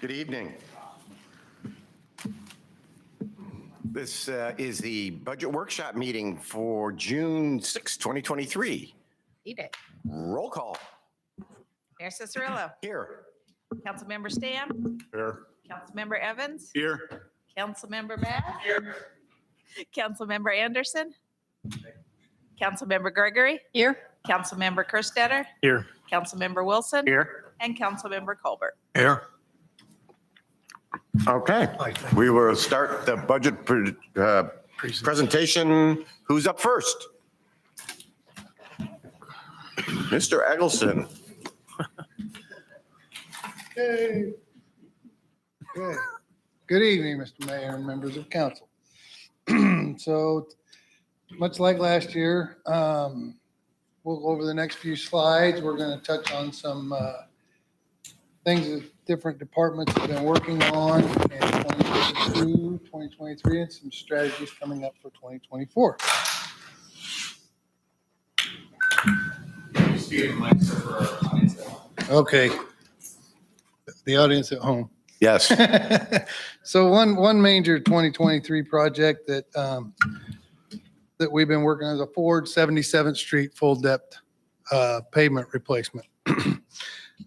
Good evening. This is the budget workshop meeting for June 6, 2023. Eat it. Roll call. Mayor Cicerillo. Here. Councilmember Stam. Here. Councilmember Evans. Here. Councilmember Bass. Here. Councilmember Anderson. Councilmember Gregory. Here. Councilmember Kerstetter. Here. Councilmember Wilson. Here. And Councilmember Colbert. Here. Okay, we will start the budget presentation. Who's up first? Mr. Eggleston. Okay. Okay. Good evening, Mr. Mayor and members of council. So much like last year, we'll go over the next few slides. We're going to touch on some things that different departments have been working on in 2022, 2023, and some strategies coming up for 2024. Okay. The audience at home. Yes. So one major 2023 project that that we've been working on is a Ford 77th Street full depth pavement replacement.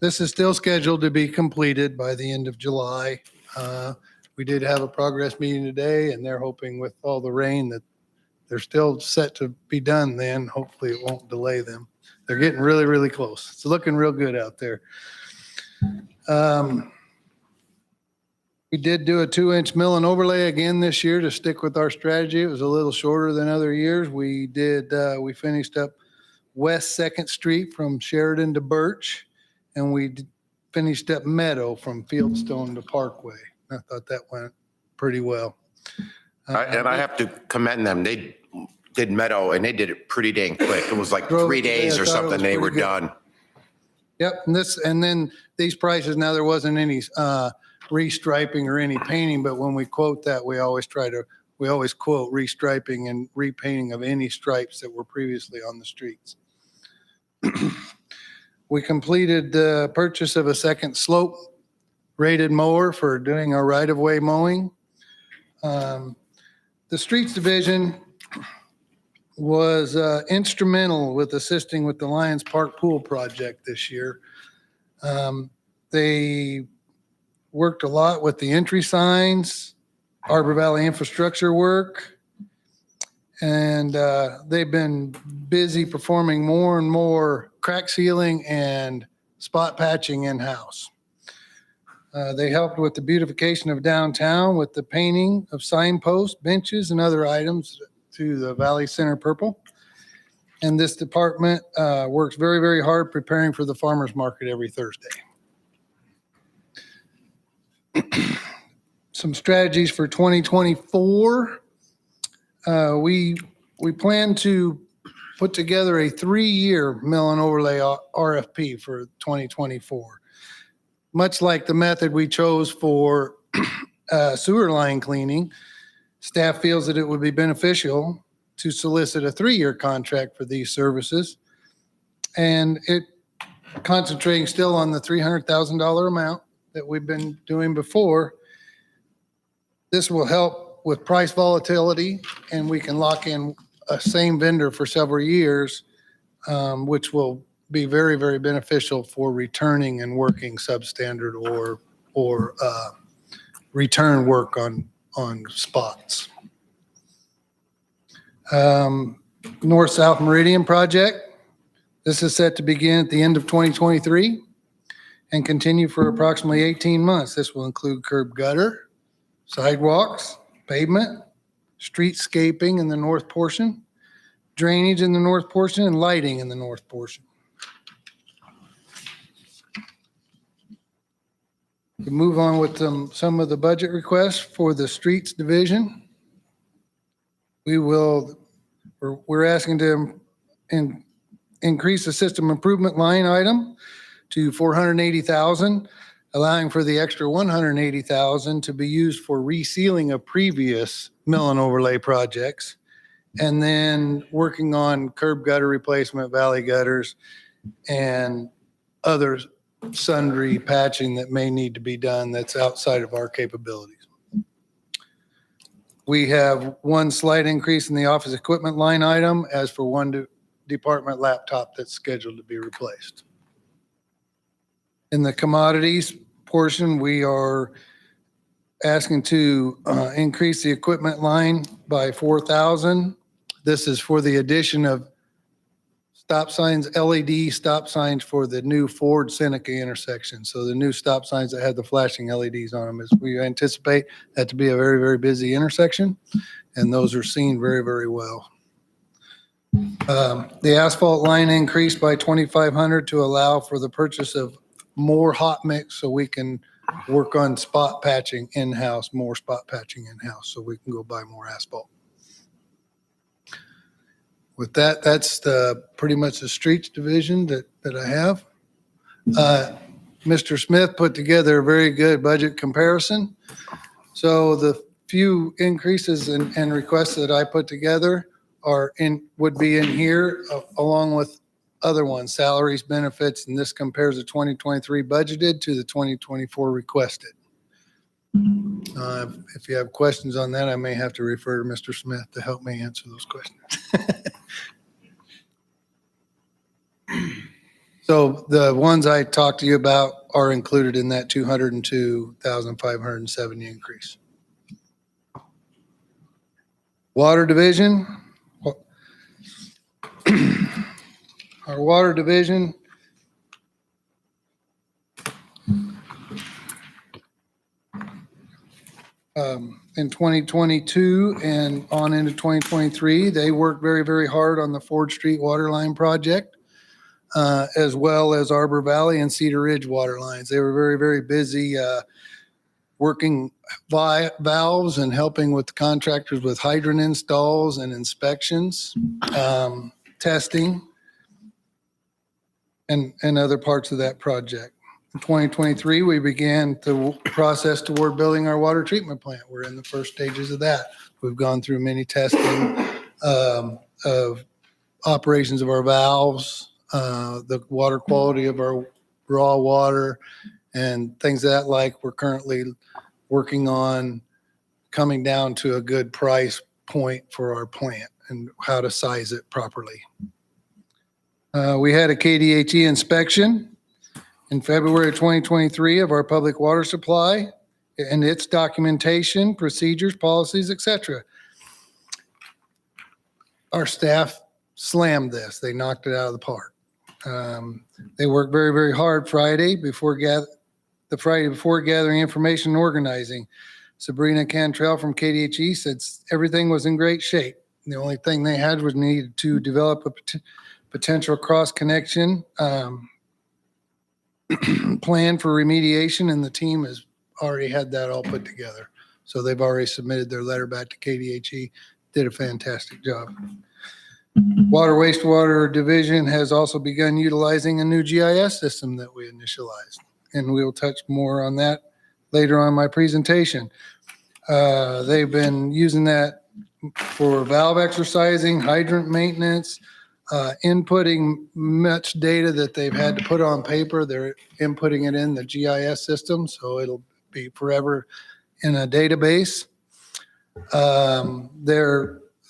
This is still scheduled to be completed by the end of July. We did have a progress meeting today, and they're hoping with all the rain that they're still set to be done then. Hopefully it won't delay them. They're getting really, really close. It's looking real good out there. We did do a 2-inch mill and overlay again this year to stick with our strategy. It was a little shorter than other years. We finished up West 2nd Street from Sheridan to Birch, and we finished up Meadow from Fieldstone to Parkway. I thought that went pretty well. And I have to commend them. They did Meadow and they did it pretty dang quick. It was like 3 days Yeah, or I thought it something. was They were pretty good. done. Yep, and then these prices, now there wasn't any restriping or any painting, but when we quote that, we always quote restriping and repainting of any stripes that were previously on the streets. We completed the purchase of a second slope rated mower for doing our right-of-way mowing. The Streets Division was instrumental with assisting with the Lions Park Pool project this year. They worked a lot with the entry signs, Arbor Valley infrastructure work, and they've been busy performing more and more crack sealing and spot patching in-house. They helped with the beautification of downtown with the painting of signposts, benches, and other items to the Valley Center purple. And this department works very, very hard preparing for the farmer's market every Thursday. Some strategies for 2024. We plan to put together a 3-year mill and overlay RFP for 2024. Much like the method we chose for sewer line cleaning, staff feels that it would be beneficial to solicit a 3-year contract for these services. And it concentrating still on the $300,000 amount that we've been doing before. This will help with price volatility, and we can lock in a same vendor for several years, which will be very, very beneficial for returning and working substandard or return work on spots. North-South Meridian project. This is set to begin at the end of 2023 and continue for approximately 18 months. This will include curb gutter, sidewalks, pavement, streetscaping in the north portion, drainage in the north portion, and lighting in the north portion. We move on with some of the budget requests for the Streets Division. We're asking to increase the system improvement line item to $480,000, allowing for the extra $180,000 to be used for resealing of previous mill and overlay projects, and then working on curb gutter replacement, valley gutters, and other sundry patching that may need to be done that's outside of our capabilities. We have one slight increase in the office equipment line item as for one department laptop that's scheduled to be replaced. In the commodities portion, we are asking to increase the equipment line by 4,000. This is for the addition of stop signs, LED stop signs for the new Ford Seneca intersection. So the new stop signs that have the flashing LEDs on them, as we anticipate that to be a very, very busy intersection, and those are seen very, very well. The asphalt line increased by 2,500 to allow for the purchase of more hot mix so we can work on spot patching in-house, more spot patching in-house, so we can go buy more asphalt. With that, that's pretty much the streets division that I have. Mr. Smith put together a very good budget comparison. So the few increases and requests that I put together would be in here along with other ones, salaries, benefits, and this compares the 2023 budgeted to the 2024 requested. If you have questions on that, I may have to refer to Mr. Smith to help me answer those questions. So the ones I talked to you about are included in that 202,570 increase. Water division. Our water division in 2022 and on into 2023, they worked very, very hard on the Ford Street water line project, as well as Arbor Valley and Cedar Ridge water lines. They were very, very busy working valves and helping with the contractors with hydrant installs and inspections, testing, and other parts of that project. In 2023, we began the process toward building our water treatment plant. We're in the first stages of that. We've gone through many testing of operations of our valves, the water quality of our raw water, and things of that like. We're currently working on coming down to a good price point for our plant and how to size it properly. We had a KDHE inspection in February of 2023 of our public water supply and its documentation, procedures, policies, etc. Our staff slammed this. They knocked it out of the park. They worked very, very hard Friday before gathering information and organizing. Sabrina Cantrell from KDHE said everything was in great shape. The only thing they had was needed to develop a potential cross-connection plan for remediation, and the team has already had that all put together. So they've already submitted their letter back to KDHE, did a fantastic job. Water Wastewater Division has also begun utilizing a new GIS system that we initialized, and we'll touch more on that later on in my presentation. They've been using that for valve exercising, hydrant maintenance, inputting much data that they've had to put on paper. They're inputting it in the GIS system, so it'll be forever in a database.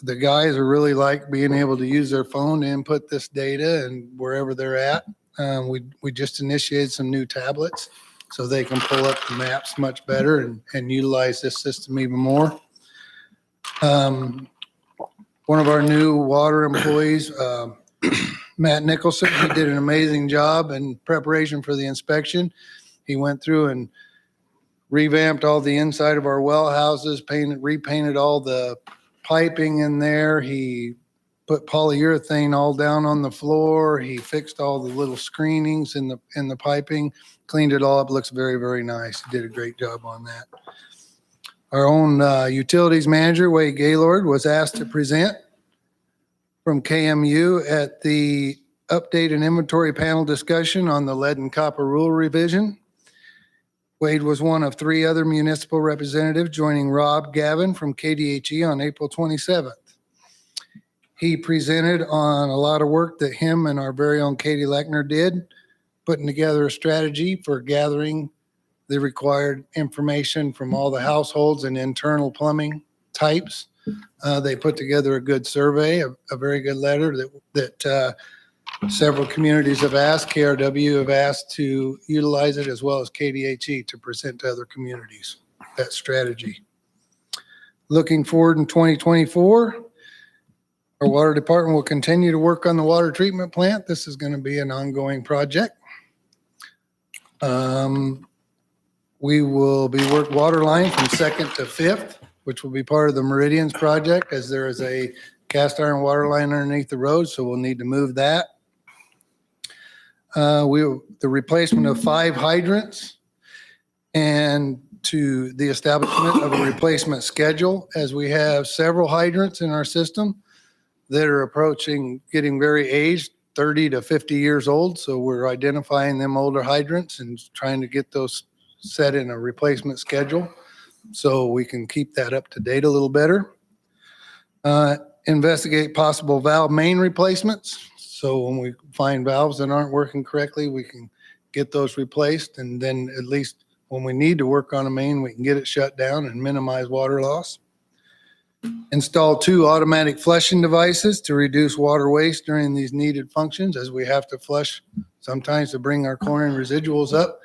The guys are really like being able to use their phone to input this data and wherever they're at. We just initiated some new tablets so they can pull up the maps much better and utilize this system even more. One of our new water employees, Matt Nicholson, he did an amazing job in preparation for the inspection. He went through and revamped all the inside of our well houses, repainted all the piping in there. He put polyurethane all down on the floor. He fixed all the little screenings in the piping, cleaned it all up. Looks very, very nice. He did a great job on that. Our own utilities manager, Wade Gaylord, was asked to present from KMU at the update and inventory panel discussion on the lead and copper rule revision. Wade was one of 3 other municipal representatives joining Rob Gavin from KDHE on April 27th. He presented on a lot of work that him and our very own Katie Lechner did, putting together a strategy for gathering the required information from all the households and internal plumbing types. They put together a good survey, a very good letter that several communities have asked. KRW have asked to utilize it, as well as KDHE to present to other communities, that strategy. Looking forward in 2024, our water department will continue to work on the water treatment plant. This is going to be an ongoing project. We will be work water line from 2nd to 5th, which will be part of the Meridians project, as there is a cast iron water line underneath the road, so we'll need to move that. The replacement of 5 hydrants and to the establishment of a replacement schedule, as we have several hydrants in our system that are approaching getting very aged, 30 to 50 years old. So we're identifying them older hydrants and trying to get those set in a replacement schedule so we can keep that up to date a little better. Investigate possible valve main replacements. So when we find valves that aren't working correctly, we can get those replaced. And then at least when we need to work on a main, we can get it shut down and minimize water loss. Install 2 automatic flushing devices to reduce water waste during these needed functions, as we have to flush sometimes to bring our chlorine residuals up.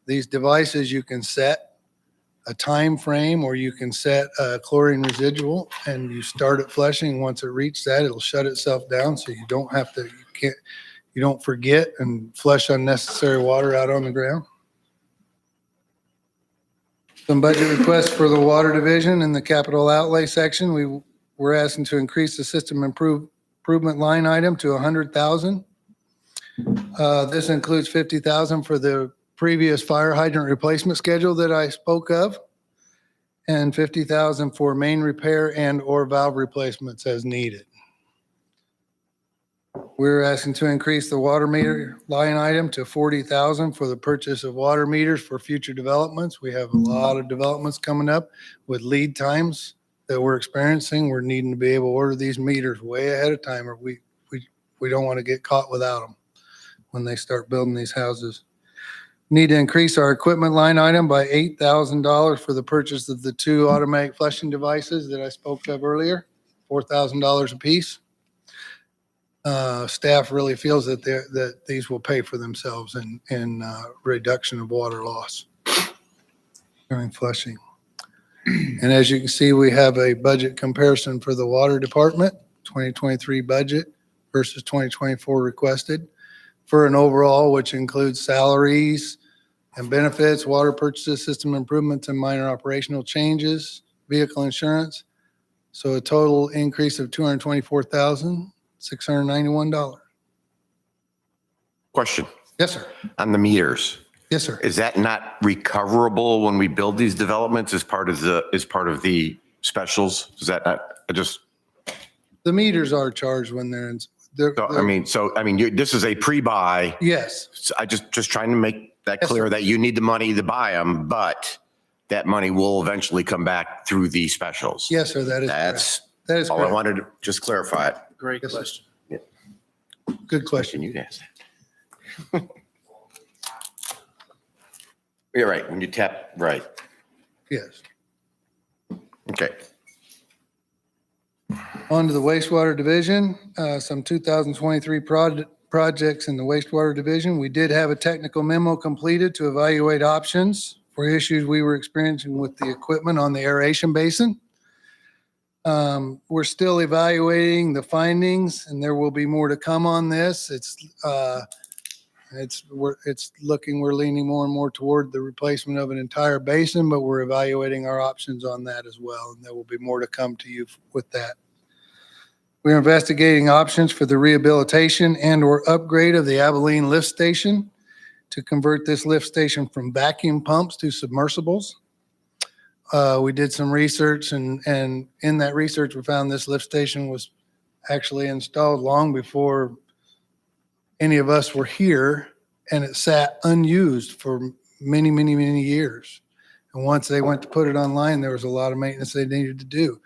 These devices, you can set a time frame, or you can set a chlorine residual, and you start it flushing. Once it reaches that, it'll shut itself down, so you don't have to, you don't forget and flush unnecessary water out on the ground. Some budget requests for the water division in the capital outlay section. We're asking to increase the system improvement line item to $100,000. This includes $50,000 for the previous fire hydrant replacement schedule that I spoke of, and $50,000 for main repair and or valve replacements as needed. We're asking to increase the water meter line item to $40,000 for the purchase of water meters for future developments. We have a lot of developments coming up with lead times that we're experiencing. We're needing to be able to order these meters way ahead of time, or we don't want to get caught without them when they start building these houses. Need to increase our equipment line item by $8,000 for the purchase of the 2 automatic flushing devices that I spoke of earlier, $4,000 a piece. Staff really feels that these will pay for themselves in reduction of water loss during flushing. And as you can see, we have a budget comparison for the water department, 2023 budget versus 2024 requested, for an overall, which includes salaries and benefits, water purchases, system improvements, and minor operational changes, vehicle insurance. So a total increase of $224,691. Question Yes, sir. on the meters. Yes, sir. Is that not recoverable when we build these developments as part of the specials? Is that not, The meters are charged when they're in. this is a pre-buy. Yes, So I just trying to make that clear that you need the money to buy them, but that money will eventually come back through the specials. yes, sir. That is correct. That's That is all I correct. wanted to just clarify it. Great Yes, sir. question. Good question. Question you asked. You're right. When you tap, right. Yes. Okay. On to the wastewater division, some 2023 projects in the wastewater division. We did have a technical memo completed to evaluate options for issues we were experiencing with the equipment on the aeration basin. We're still evaluating the findings, and there will be more to come on this. We're leaning more and more toward the replacement of an entire basin, but we're evaluating our options on that as well. And there will be more to come to you with that. We're investigating options for the rehabilitation and or upgrade of the Abilene lift station to convert this lift station from vacuum pumps to submersibles. We did some research, and in that research, we found this lift station was actually installed long before any of us were here, and it sat unused for many, many, many years. And once they went to put it online, there was a lot of maintenance they needed to do.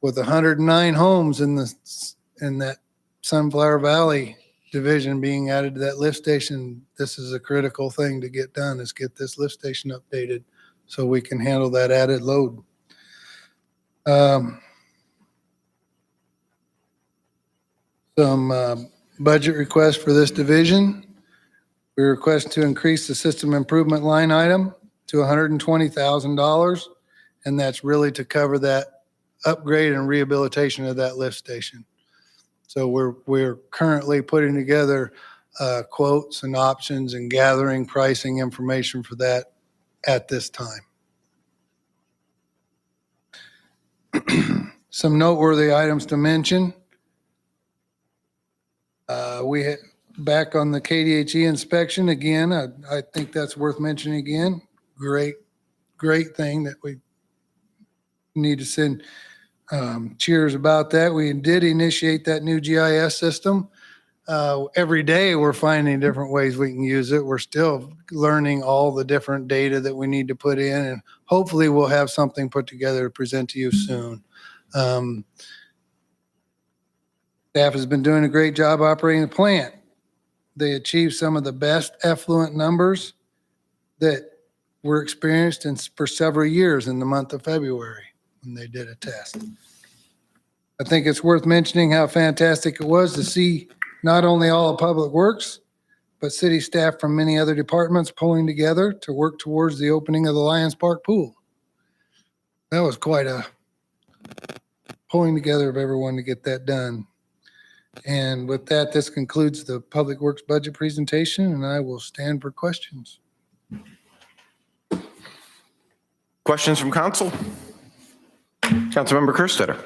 With 109 homes in that Sunflower Valley division being added to that lift station, this is a critical thing to get done, is get this lift station updated so we can handle that added load. Some budget requests for this division. We request to increase the system improvement line item to $120,000, and that's really to cover that upgrade and rehabilitation of that lift station. So we're currently putting together quotes and options and gathering pricing information for that at this time. Some noteworthy items to mention. Back on the KDHE inspection again, I think that's worth mentioning again. Great thing that we need to send cheers about that. We did initiate that new GIS system. Every day we're finding different ways we can use it. We're still learning all the different data that we need to put in, and hopefully we'll have something put together to present to you soon. Staff has been doing a great job operating the plant. They achieved some of the best effluent numbers that were experienced for several years in the month of February when they did a test. I think it's worth mentioning how fantastic it was to see not only all of Public Works, but city staff from many other departments pulling together to work towards the opening of the Lions Park pool. That was quite a pulling together of everyone to get that done. And with that, this concludes the Public Works budget presentation, and I will stand for questions. Questions from council? Councilmember Kerstetter.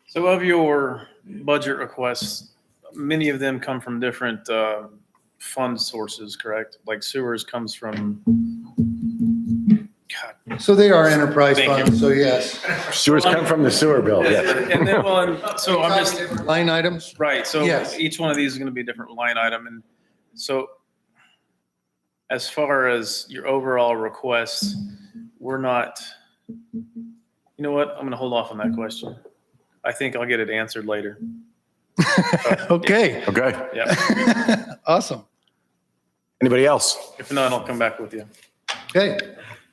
So of your budget requests, many of them come from different fund sources, correct? Like sewers comes from, God. So they are enterprise Thank you. funds, so yes. Sewers come from the sewer bill, yes. And then, well, so I'm just, Line items? right, so Yes. each one of these is going to be a different line item. And so as far as your overall requests, we're not, you know what? I'm going to hold off on that question. I think I'll get it answered later. Okay. Okay. Yeah. Awesome. Anybody else? If not, I'll come back with you. Okay.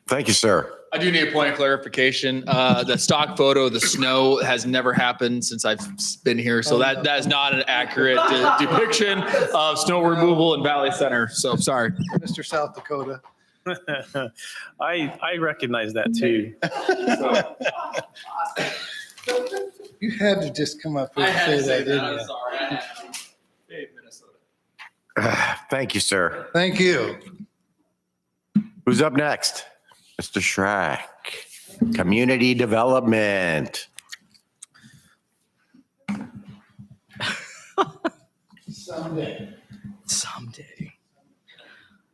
Thank you, sir. I do need a point of clarification. The stock photo of the snow has never happened since I've been here. So that is not an accurate depiction of snow removal in Valley Center. So sorry. Mr. South Dakota. I recognize that too. You had to just come up here and say that, didn't you? sorry. Hey, Minnesota. Thank you, sir. Thank you. Who's up next? Mr. Schreck, Community Development. Someday.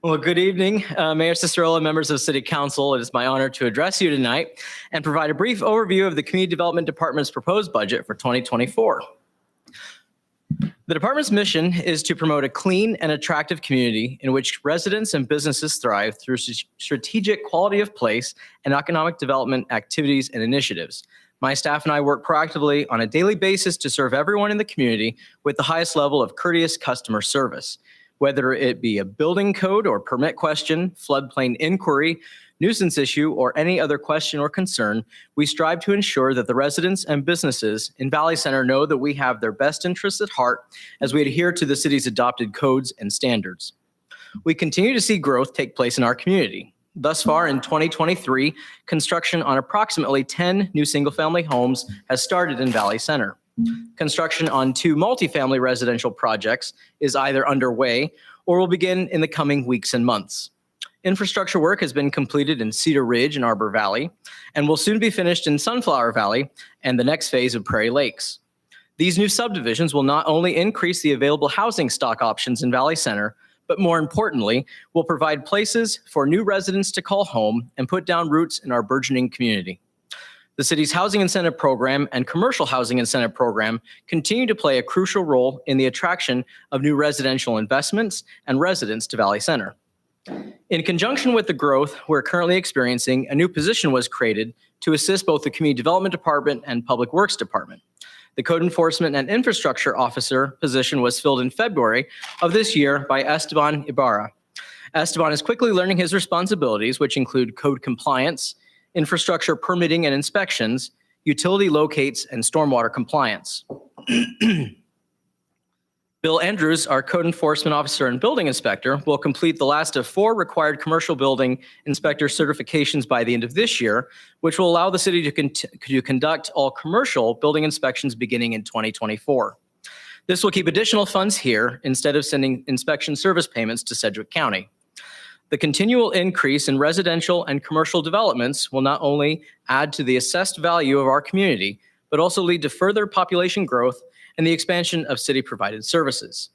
Well, good evening, Mayor Cicerola, members of City Council. It is my honor to address you tonight and provide a brief overview of the Community Development Department's proposed budget for 2024. The department's mission is to promote a clean and attractive community in which residents and businesses thrive through strategic quality of place and economic development activities and initiatives. My staff and I work proactively on a daily basis to serve everyone in the community with the highest level of courteous customer service. Whether it be a building code or permit question, floodplain inquiry, nuisance issue, or any other question or concern, we strive to ensure that the residents and businesses in Valley Center know that we have their best interests at heart as we adhere to the city's adopted codes and standards. We continue to see growth take place in our community. Thus far in 2023, construction on approximately 10 new single-family homes has started in Valley Center. Construction on 2 multifamily residential projects is either underway or will begin in the coming weeks and months. Infrastructure work has been completed in Cedar Ridge and Arbor Valley and will soon be finished in Sunflower Valley and the next phase of Prairie Lakes. These new subdivisions will not only increase the available housing stock options in Valley Center, but more importantly, will provide places for new residents to call home and put down roots in our burgeoning community. The city's Housing Incentive Program and Commercial Housing Incentive Program continue to play a crucial role in the attraction of new residential investments and residents to Valley Center. In conjunction with the growth we're currently experiencing, a new position was created to assist both the Community Development Department and Public Works Department. The Code Enforcement and Infrastructure Officer position was filled in February of this year by Esteban Ibarra. Esteban is quickly learning his responsibilities, which include code compliance, infrastructure permitting and inspections, utility locates, and stormwater compliance. Bill Andrews, our Code Enforcement Officer and Building Inspector, will complete the last of 4 required commercial building inspector certifications by the end of this year, which will allow the city to conduct all commercial building inspections beginning in 2024. This will keep additional funds here instead of sending inspection service payments to Sedgwick County. The continual increase in residential and commercial developments will not only add to the assessed value of our community, but also lead to further population growth and the expansion of city-provided services.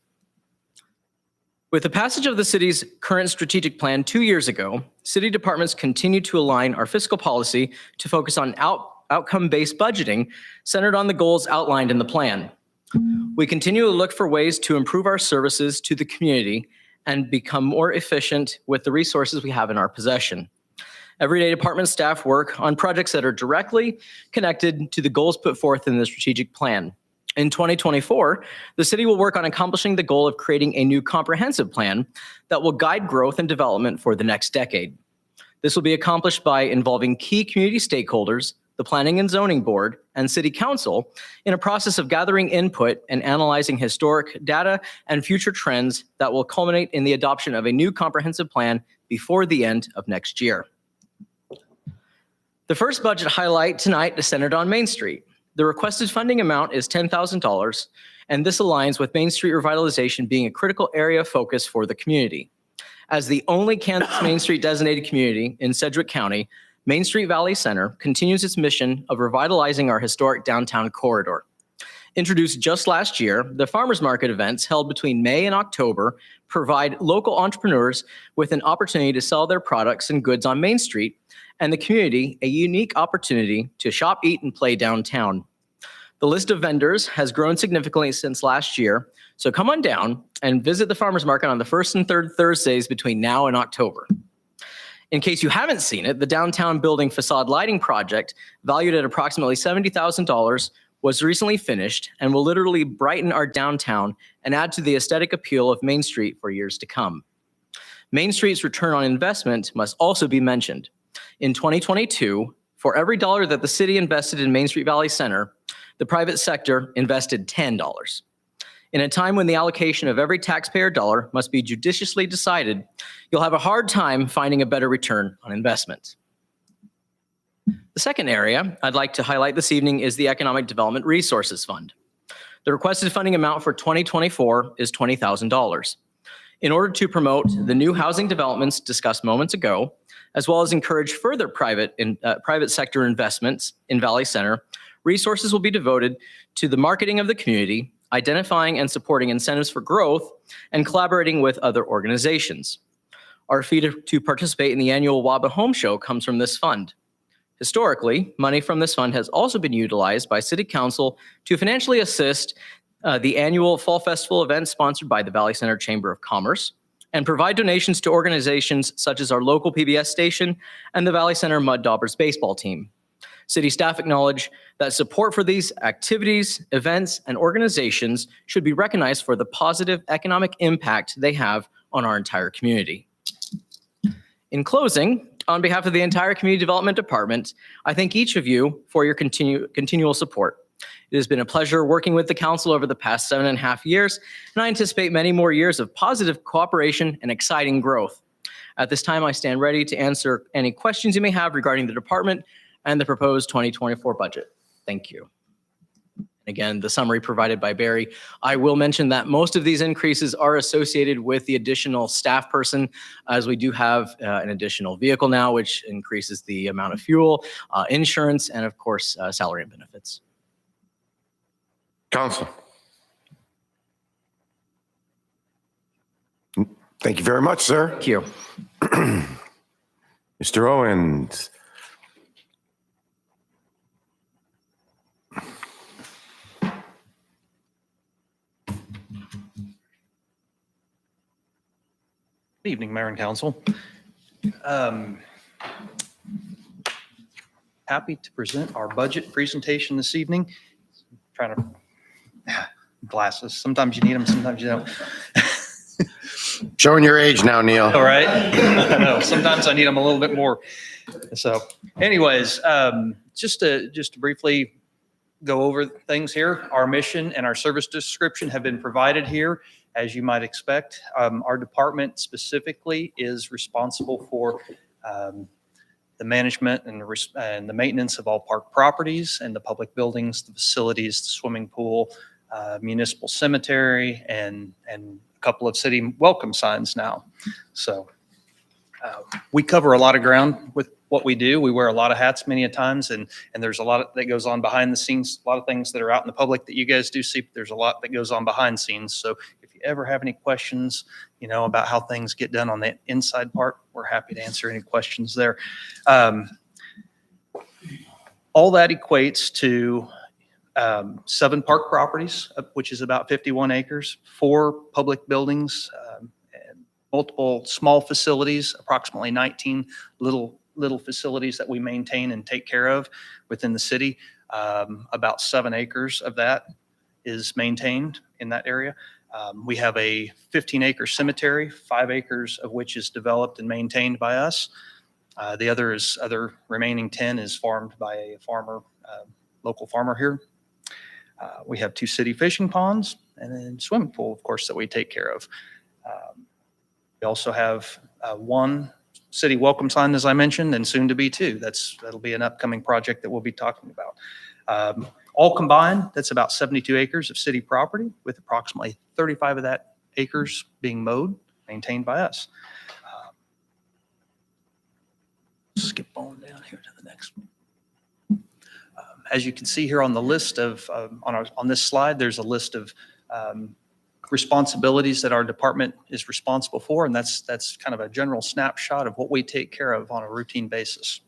With the passage of the city's current strategic plan 2 years ago, city departments continue to align our fiscal policy to focus on outcome-based budgeting centered on the goals outlined in the plan. We continue to look for ways to improve our services to the community and become more efficient with the resources we have in our possession. Everyday department staff work on projects that are directly connected to the goals put forth in the strategic plan. In 2024, the city will work on accomplishing the goal of creating a new comprehensive plan that will guide growth and development for the next decade. This will be accomplished by involving key community stakeholders, the Planning and Zoning Board, and City Council in a process of gathering input and analyzing historic data and future trends that will culminate in the adoption of a new comprehensive plan before the end of next year. The first budget highlight tonight is centered on Main Street. The requested funding amount is $10,000, and this aligns with Main Street revitalization being a critical area of focus for the community. As the only Kansas Main Street designated community in Sedgwick County, Main Street Valley Center continues its mission of revitalizing our historic downtown corridor. Introduced just last year, the farmers market events held between May and October provide local entrepreneurs with an opportunity to sell their products and goods on Main Street, and the community a unique opportunity to shop, eat, and play downtown. The list of vendors has grown significantly since last year, so come on down and visit the farmers market on the first and third Thursdays between now and October. In case you haven't seen it, the downtown building facade lighting project, valued at approximately $70,000, was recently finished and will literally brighten our downtown and add to the aesthetic appeal of Main Street for years to come. Main Street's return on investment must also be mentioned. In 2022, for every dollar that the city invested in Main Street Valley Center, the private sector invested $10. In a time when the allocation of every taxpayer dollar must be judiciously decided, you'll have a hard time finding a better return on investment. The second area I'd like to highlight this evening is the Economic Development Resources Fund. The requested funding amount for 2024 is $20,000. In order to promote the new housing developments discussed moments ago, as well as encourage further private sector investments in Valley Center, resources will be devoted to the marketing of the community, identifying and supporting incentives for growth, and collaborating with other organizations. Our fee to participate in the annual WABA Home Show comes from this fund. Historically, money from this fund has also been utilized by City Council to financially assist the annual Fall Festival event sponsored by the Valley Center Chamber of Commerce, and provide donations to organizations such as our local PBS station and the Valley Center Mud Daubers baseball team. City staff acknowledge that support for these activities, events, and organizations should be recognized for the positive economic impact they have on our entire community. In closing, on behalf of the entire Community Development Department, I thank each of you for your continual support. It has been a pleasure working with the council over the past 7.5 years, and I anticipate many more years of positive cooperation and exciting growth. At this time, I stand ready to answer any questions you may have regarding the department and the proposed 2024 budget. Thank you. Again, the summary provided by Barry. I will mention that most of these increases are associated with the additional staff person, as we do have an additional vehicle now, which increases the amount of fuel, insurance, and of course, salary and benefits. Council. Thank you very much, sir. Thank you. Mr. Owens. Good evening, Mayor and Council. Happy to present our budget presentation this evening. trying to, glasses. Sometimes you need them, sometimes you don't. Showing your age now, Neil. All right. I know. Sometimes I need them a little bit more. So anyways, just to briefly go over things here. Our mission and our service description have been provided here, as you might expect. Our department specifically is responsible for the management and the maintenance of all park properties and the public buildings, the facilities, the swimming pool, municipal cemetery, and a couple of city welcome signs now. So we cover a lot of ground with what we do. We wear a lot of hats many a times, and there's a lot that goes on behind the scenes, a lot of things that are out in the public that you guys do see, but there's a lot that goes on behind scenes. So if you ever have any questions, about how things get done on the inside part, we're happy to answer any questions there. All that equates to 7 park properties, which is about 51 acres, 4 public buildings, and multiple small facilities, approximately 19 little facilities that we maintain and take care of within the city. About 7 acres of that is maintained in that area. We have a 15-acre cemetery, 5 acres of which is developed and maintained by us. The other remaining 10 is farmed by a farmer, local farmer here. We have 2 city fishing ponds and then swimming pool, of course, that we take care of. We also have 1 city welcome sign, as I mentioned, and soon to be 2. That'll be an upcoming project that we'll be talking about. All combined, that's about 72 acres of city property, with approximately 35 of that acres being mowed, maintained by us. Skip on down here to the next one. As you can see here on the list of, on this slide, there's a list of responsibilities that our department is responsible for, and that's kind of a general snapshot of what we take care of on a routine basis.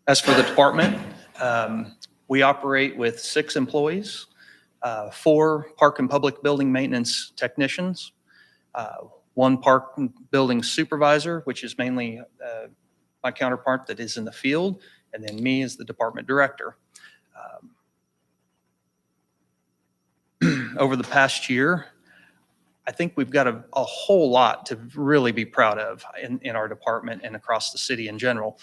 As for the department, we operate with 6 employees, 4 park and public building maintenance technicians, 1 park and building supervisor, which is mainly my counterpart that is in the field, and then me as the department director. Over the past year, I think we've got a whole lot to really be proud of in our department and across the city in general.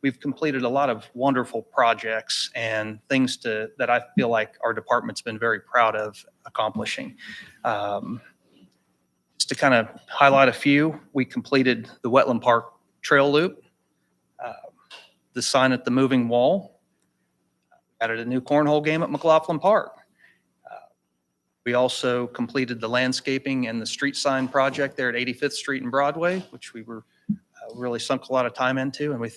We've completed a lot of wonderful projects and things that I feel like our department's been very proud of accomplishing. Just to kind of highlight a few, we completed the Wetland Park Trail Loop, the sign at the moving wall, added a new cornhole game at McLaughlin Park. We also completed the landscaping and the street sign project there at 85th Street and Broadway, which we were really sunk a lot of time into, and we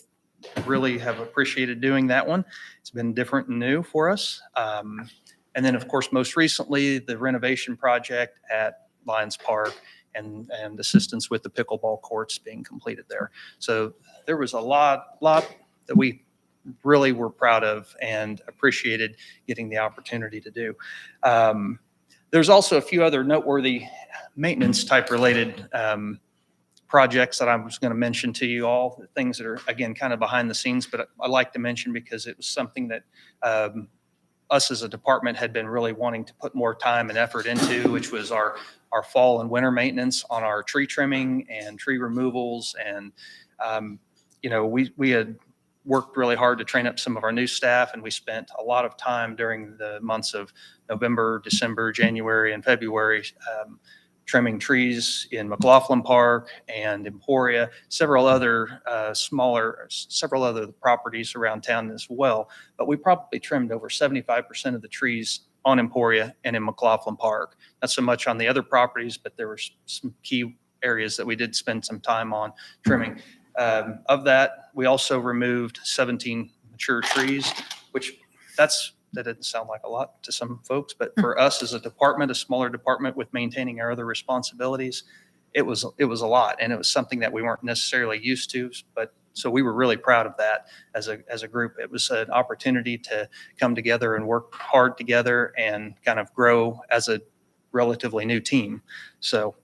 really have appreciated doing that one. It's been different and new for us. And then, of course, most recently, the renovation project at Lions Park and assistance with the pickleball courts being completed there. So there was a lot that we really were proud of and appreciated getting the opportunity to do. There's also a few other noteworthy maintenance type related projects that I was going to mention to you all, things that are, again, kind of behind the scenes, but I like to mention because it was something that us as a department had been really wanting to put more time and effort into, which was our fall and winter maintenance on our tree trimming and tree removals. And, we had worked really hard to train up some of our new staff, and we spent a lot of time during the months of November, December, January, and February trimming trees in McLaughlin Park and Emporia, several other properties around town as well. But we probably trimmed over 75% of the trees on Emporia and in McLaughlin Park. Not so much on the other properties, but there were some key areas that we did spend some time on trimming. Of that, we also removed 17 mature trees, which that didn't sound like a lot to some folks, but for us as a department, a smaller department with maintaining our other responsibilities, it was a lot, and it was something that we weren't necessarily used to. But so we were really proud of that as a group. It was an opportunity to come together and work hard together and kind of grow as a relatively new team. So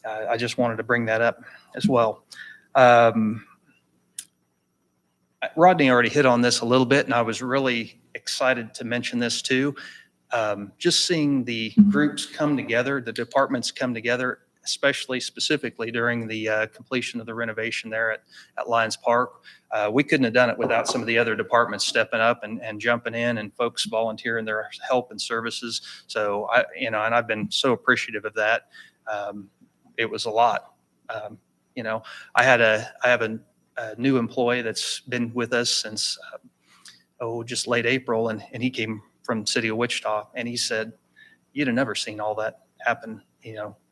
I just wanted to bring that up as well. Rodney already hit on this a little bit, and I was really excited to mention this too. Just seeing the groups come together, the departments come together, especially specifically during the completion of the renovation there at Lions Park. We couldn't have done it without some of the other departments stepping up and jumping in, and folks volunteering their help and services. So and I've been so appreciative of that. It was a lot. I have a new employee that's been with us since just late April, and he came from the city of Wichita, and he said, "You'd have never seen all that happen,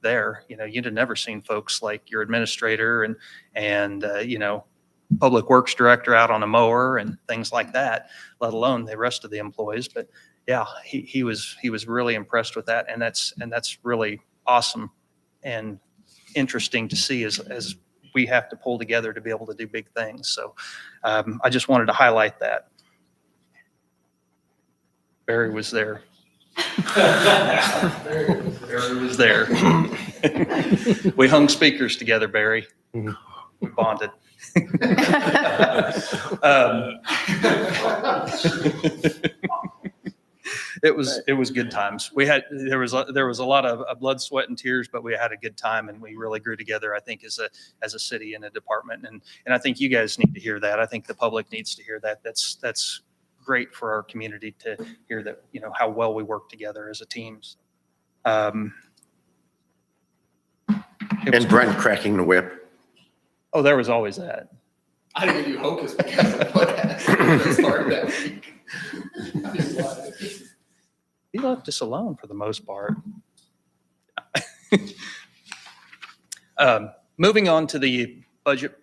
there. You'd have never seen folks like your administrator and public works director out on a mower and things like that, let alone the rest of the employees." But yeah, he was really impressed with that, and that's really awesome and interesting to see as we have to pull together to be able to do big things. So I just wanted to highlight that. Barry was there. Barry was there. We hung speakers together, Barry. We bonded. It was good times. There was a lot of blood, sweat, and tears, but we had a good time, and we really grew together, I think, as a city and a department. And I think you guys need to hear that. I think the public needs to hear that. That's great for our community to hear that, how well we work together as a team. And Brent cracking the whip. Oh, there was always that. I didn't give you hocus because of what started that week. He left us alone for the most part. Moving on to the budget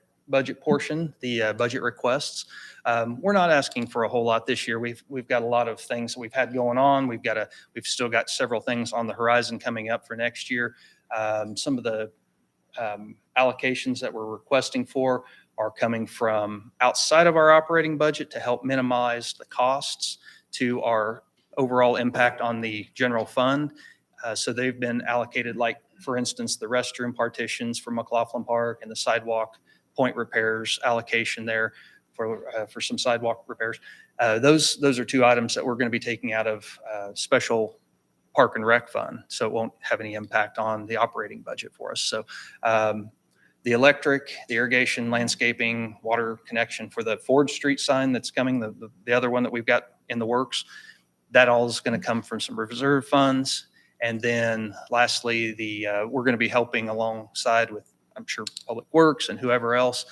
portion, the budget requests. We're not asking for a whole lot this year. We've got a lot of things that we've had going on. We've still got several things on the horizon coming up for next year. Some of the allocations that we're requesting for are coming from outside of our operating budget to help minimize the costs to our overall impact on the general fund. So they've been allocated, like, for instance, the restroom partitions for McLaughlin Park and the sidewalk point repairs allocation there for some sidewalk repairs. Those are two items that we're going to be taking out of special park and rec fund. So it won't have any impact on the operating budget for us. So the electric, the irrigation, landscaping, water connection for the Ford Street sign that's coming, the other one that we've got in the works, that all is going to come from some reserve funds. And then lastly, we're going to be helping alongside with, I'm sure, Public Works and whoever else,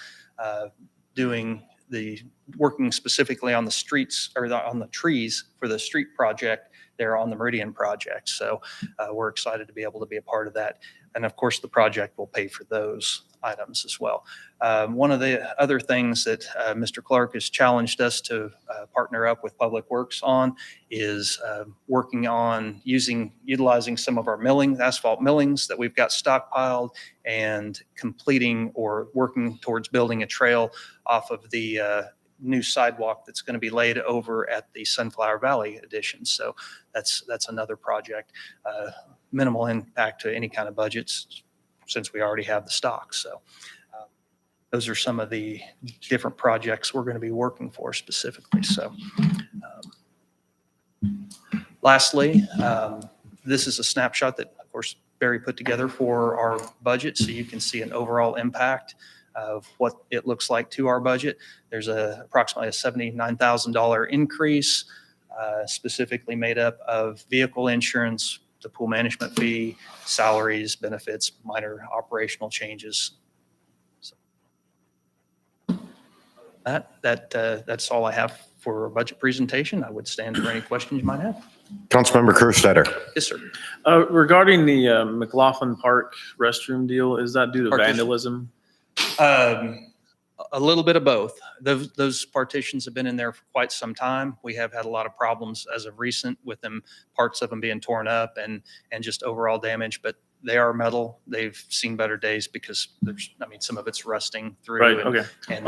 working specifically on the streets or on the trees for the street project there on the Meridian project. So we're excited to be able to be a part of that. And of course, the project will pay for those items as well. One of the other things that Mr. Clark has challenged us to partner up with Public Works on is working on utilizing some of our asphalt millings that we've got stockpiled and completing or working towards building a trail off of the new sidewalk that's going to be laid over at the Sunflower Valley addition. So that's another project. Minimal impact to any kind of budgets since we already have the stock. So those are some of the different projects we're going to be working for specifically. So lastly, this is a snapshot that, of course, Barry put together for our budget. So you can see an overall impact of what it looks like to our budget. There's approximately a $79,000 increase, specifically made up of vehicle insurance, the pool management fee, salaries, benefits, minor operational changes. So that's all I have for a budget presentation. I would stand for any questions you might have. Councilmember Kerstetter. Yes, sir. Regarding the McLaughlin Park restroom deal, is that due to Partition. vandalism? A little bit of both. Those partitions have been in there for quite some time. We have had a lot of problems as of recent with them, parts of them being torn up and just overall damage, but they are metal. They've seen better days because some of it's rusting through. Right, okay. And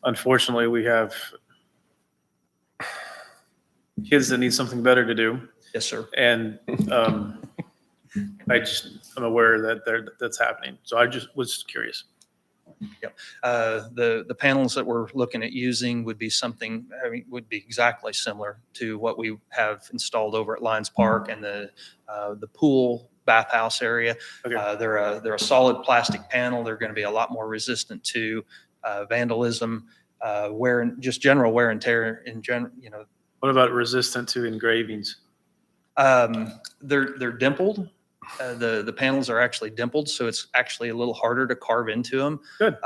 Unfortunately, we have kids that need something better to do. Yes, sir. And I'm aware that that's happening. So I just was curious. The panels that we're looking at using would be something, would be exactly similar to what we have installed over at Lions Park and the pool bathhouse area. Okay. They're a solid plastic panel. They're going to be a lot more resistant to vandalism, just general wear and tear in general, What about resistant to engravings? They're dimpled. The panels are actually dimpled, so it's actually a little harder to carve into them. Good.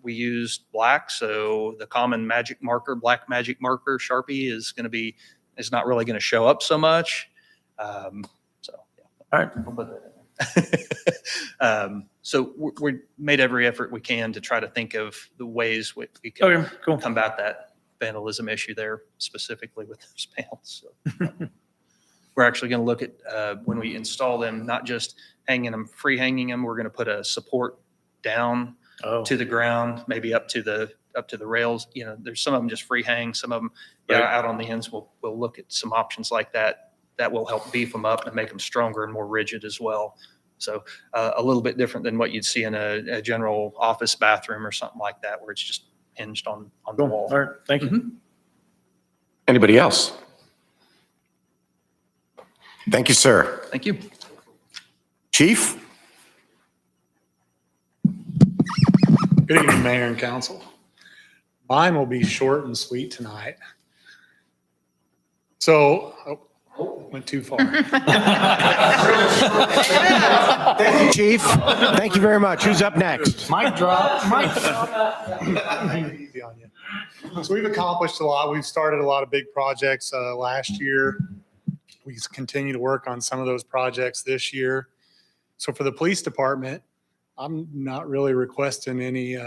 We used black, so the common black magic marker Sharpie is not really going to show up so much. All right. I'll put that in there. So we made every effort we can to try to think of the ways we can Okay, cool. combat that vandalism issue there specifically with those panels. So, we're actually going to look at when we install them, not just free hanging them. We're going to put a support down Oh, to the ground, maybe up to the rails. There's some of them just free hang, some of them Right. out on the ends. We'll look at some options like that. That will help beef them up and make them stronger and more rigid as well. So a little bit different than what you'd see in a general office bathroom or something like that, where it's just hinged on the cool. wall. All right. Thank you. Anybody else? Thank you, sir. Thank you. Chief? Good evening, Mayor and Council. Mine will be short and sweet tonight. So, went too far. Thank you, Chief. Thank you very much. Who's up next? Mic drop. Easy on you. So we've accomplished a lot. We've started a lot of big projects last year. We continue to work on some of those projects this year. So for the police department, I'm not really requesting any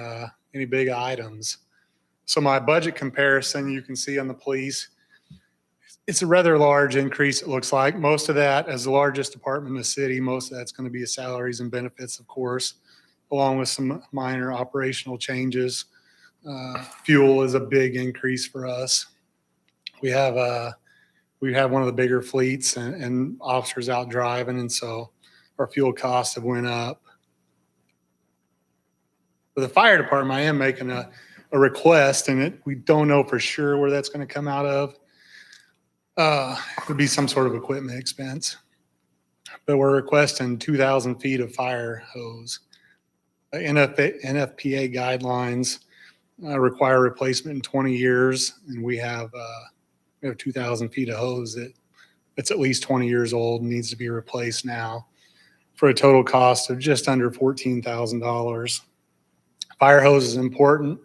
big items. So my budget comparison, you can see on the police, it's a rather large increase, it looks like. Most of that, as the largest department in the city, most of that's going to be salaries and benefits, of course, along with some minor operational changes. Fuel is a big increase for us. We have one of the bigger fleets and officers out driving, and so our fuel costs have went up. For the fire department, I am making a request, and we don't know for sure where that's going to come out of. It would be some sort of equipment expense. But we're requesting 2,000 feet of fire hose. NFPA guidelines require replacement in 20 years, and we have 2,000 feet of hose that's at least 20 years old and needs to be replaced now for a total cost of just under $14,000. Fire hose is important,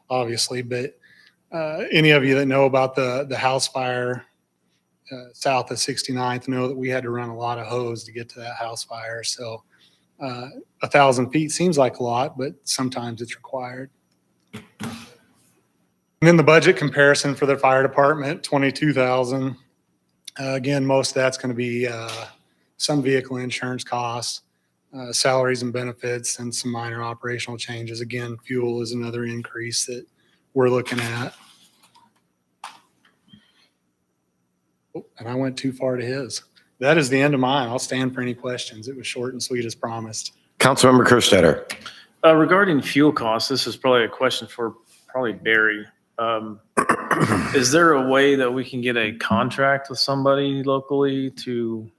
obviously, but any of you that know about the house fire south of 69th know that we had to run a lot of hose to get to that house fire. So 1,000 feet seems like a lot, but sometimes it's required. And then the budget comparison for the fire department, 22,000. Again, most of that's going to be some vehicle insurance costs, salaries and benefits, and some minor operational changes. Again, fuel is another increase that we're looking at. Oh, and I went too far to his. That is the end of mine. I'll stand for any questions. It was short and sweet as promised. Councilmember Kerstetter. Regarding fuel costs, this is probably a question for Barry. Is there a way that we can get a contract with somebody locally to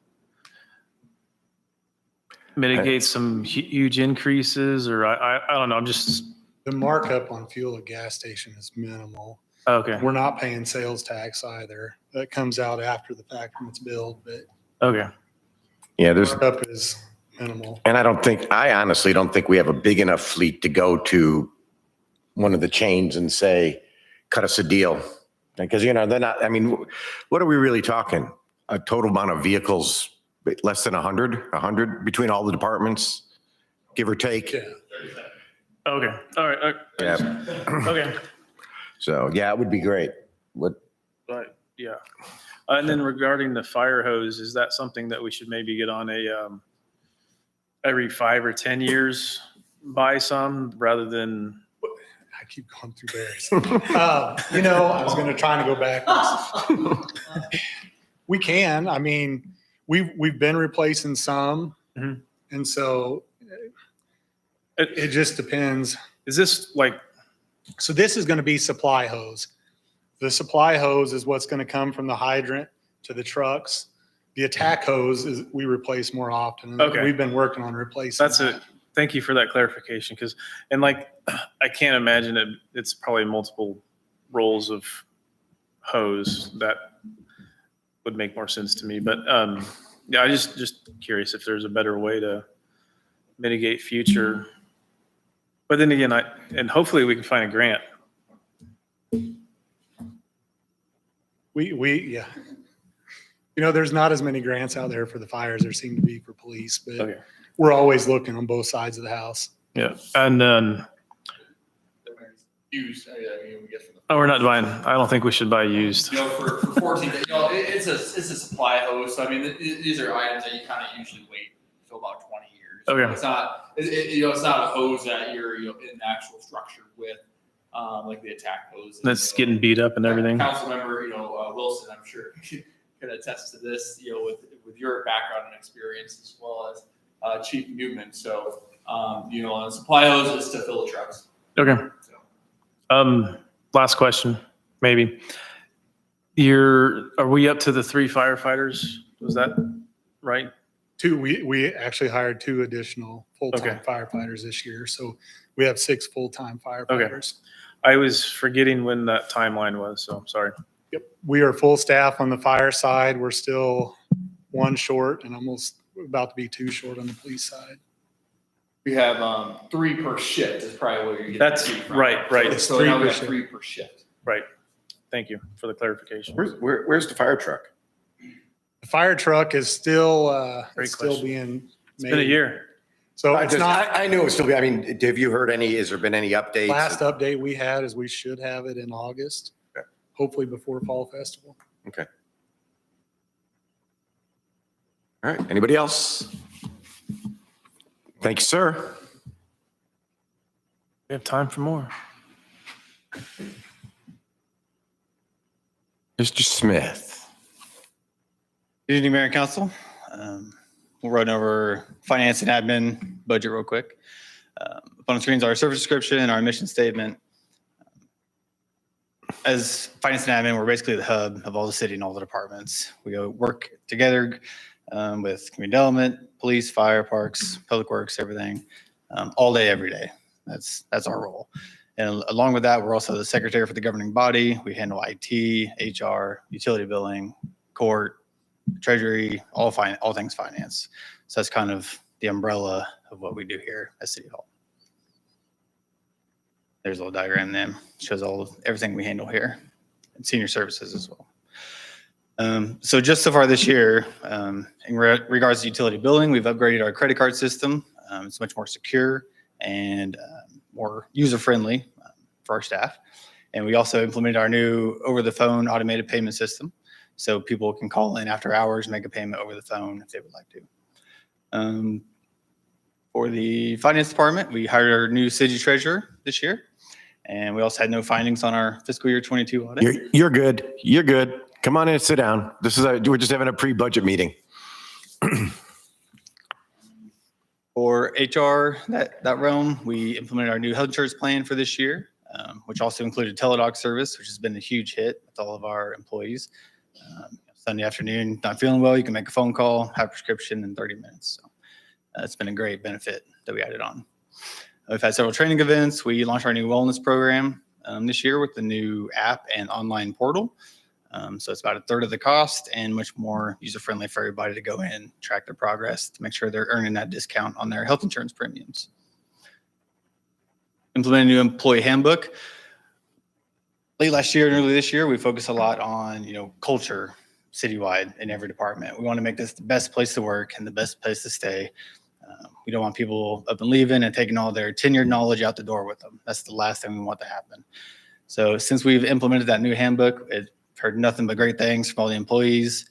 mitigate some huge increases? Or I don't know. I'm just, The markup on fuel at gas station is minimal. okay. We're not paying sales tax either. That comes out after the fact when it's billed, but Okay. Yeah, there's, markup is minimal. and I honestly don't think we have a big enough fleet to go to one of the chains and say, cut us a deal. Because, they're not, what are we really talking? A total amount of vehicles, less than 100 between all the departments, give or take? Yeah. Okay. All right. Yeah. Okay. So, yeah, it would be great. Right. Yeah. And then regarding the fire hose, is that something that we should maybe get on every 5 or 10 years buy some rather than? I keep going through Barry's. I was going to try and go backwards. We can. We've been replacing some. Mhm. And so It- it just depends. Is this like, So this is going to be supply hose. The supply hose is what's going to come from the hydrant to the trucks. The attack hose is we replace more often. And Okay. We've been working on replacing that's that. it. Thank you for that clarification. Cause, and like, I can't imagine it. It's probably multiple rolls of hose that would make more sense to me. But, yeah, I just curious if there's a better way to mitigate future. But then again, and hopefully we can find a grant. Yeah. You know, there's not as many grants out there for the fires there seem to be for police, but Okay. we're always looking on both sides of the house. Yeah. And then, Used, I mean, we get from the. oh, we're not buying, I don't think we should buy used. You know, for 14, you know, it's a supply hose. So I mean, these are items that you kind of usually wait till about 20 years. Okay. It's not, you know, it's not a hose that you're, you know, in the actual structure with, like the attack hose. That's getting beat up and everything. Council member, you know, Wilson, I'm sure could attest to this, you know, with your background and experience as well as Chief Newman. So, you know, on supply hose is to fill the trucks. Okay. So. Last question, maybe. Are we up to the 3 firefighters? Was that right? We actually hired 2 additional full-time Okay. firefighters this year. So we have 6 full-time firefighters. I was forgetting when that timeline was, so I'm sorry. Yep. We are full staff on the fire side. We're still 1 short and almost about to be 2 short on the police side. We have 3 per shift is probably what you're getting. That's to from. right. It's So 3 now we per have shift. 3 per shift. Right. Thank you for the clarification. Where's the fire truck? The fire truck is still, Great it's still question. being It's made. been a year. So it's not, I knew it was still, I mean, have you heard has there been any updates? last update we had is we should have it in August, Okay. hopefully before Fall Festival. Okay. All right. Anybody else? Thank you, sir. We have time for more. Mr. Smith. Good evening, Mayor and Council. We'll run over finance and admin budget real quick. Up on the screens, our service description and our mission statement. As finance and admin, we're basically the hub of all the city and all the departments. We go work together with community development, police, fire, parks, public works, everything, all day, every day. That's our role. And along with that, we're also the secretary for the governing body. We handle IT, HR, utility billing, court, treasury, all things finance. So that's kind of the umbrella of what we do here at City Hall. There's a little diagram there, shows everything we handle here, and senior services as well. So just so far this year, in regards to utility billing, we've upgraded our credit card system. It's much more secure and more user-friendly for our staff. And we also implemented our new over-the-phone automated payment system. So people can call in after hours, make a payment over the phone if they would like to. For the finance department, we hired our new city treasurer this year. And we also had no findings on our fiscal year 22 audit. You're good. You're good. Come on in and sit down. We're just having a pre-budget meeting. For HR, that realm, we implemented our new health insurance plan for this year, which also included teledoc service, which has been a huge hit with all of our employees. Sunday afternoon, not feeling well, you can make a phone call, have a prescription in 30 minutes. So it's been a great benefit that we added on. We've had several training events. We launched our new wellness program this year with the new app and online portal. So it's about a third of the cost and much more user-friendly for everybody to go in, track their progress to make sure they're earning that discount on their health insurance premiums. Implement a new employee handbook. Late last year and early this year, we focused a lot on, culture citywide in every department. We want to make this the best place to work and the best place to stay. We don't want people up and leaving and taking all their tenured knowledge out the door with them. That's the last thing we want to happen. So since we've implemented that new handbook, I've heard nothing but great things from all the employees.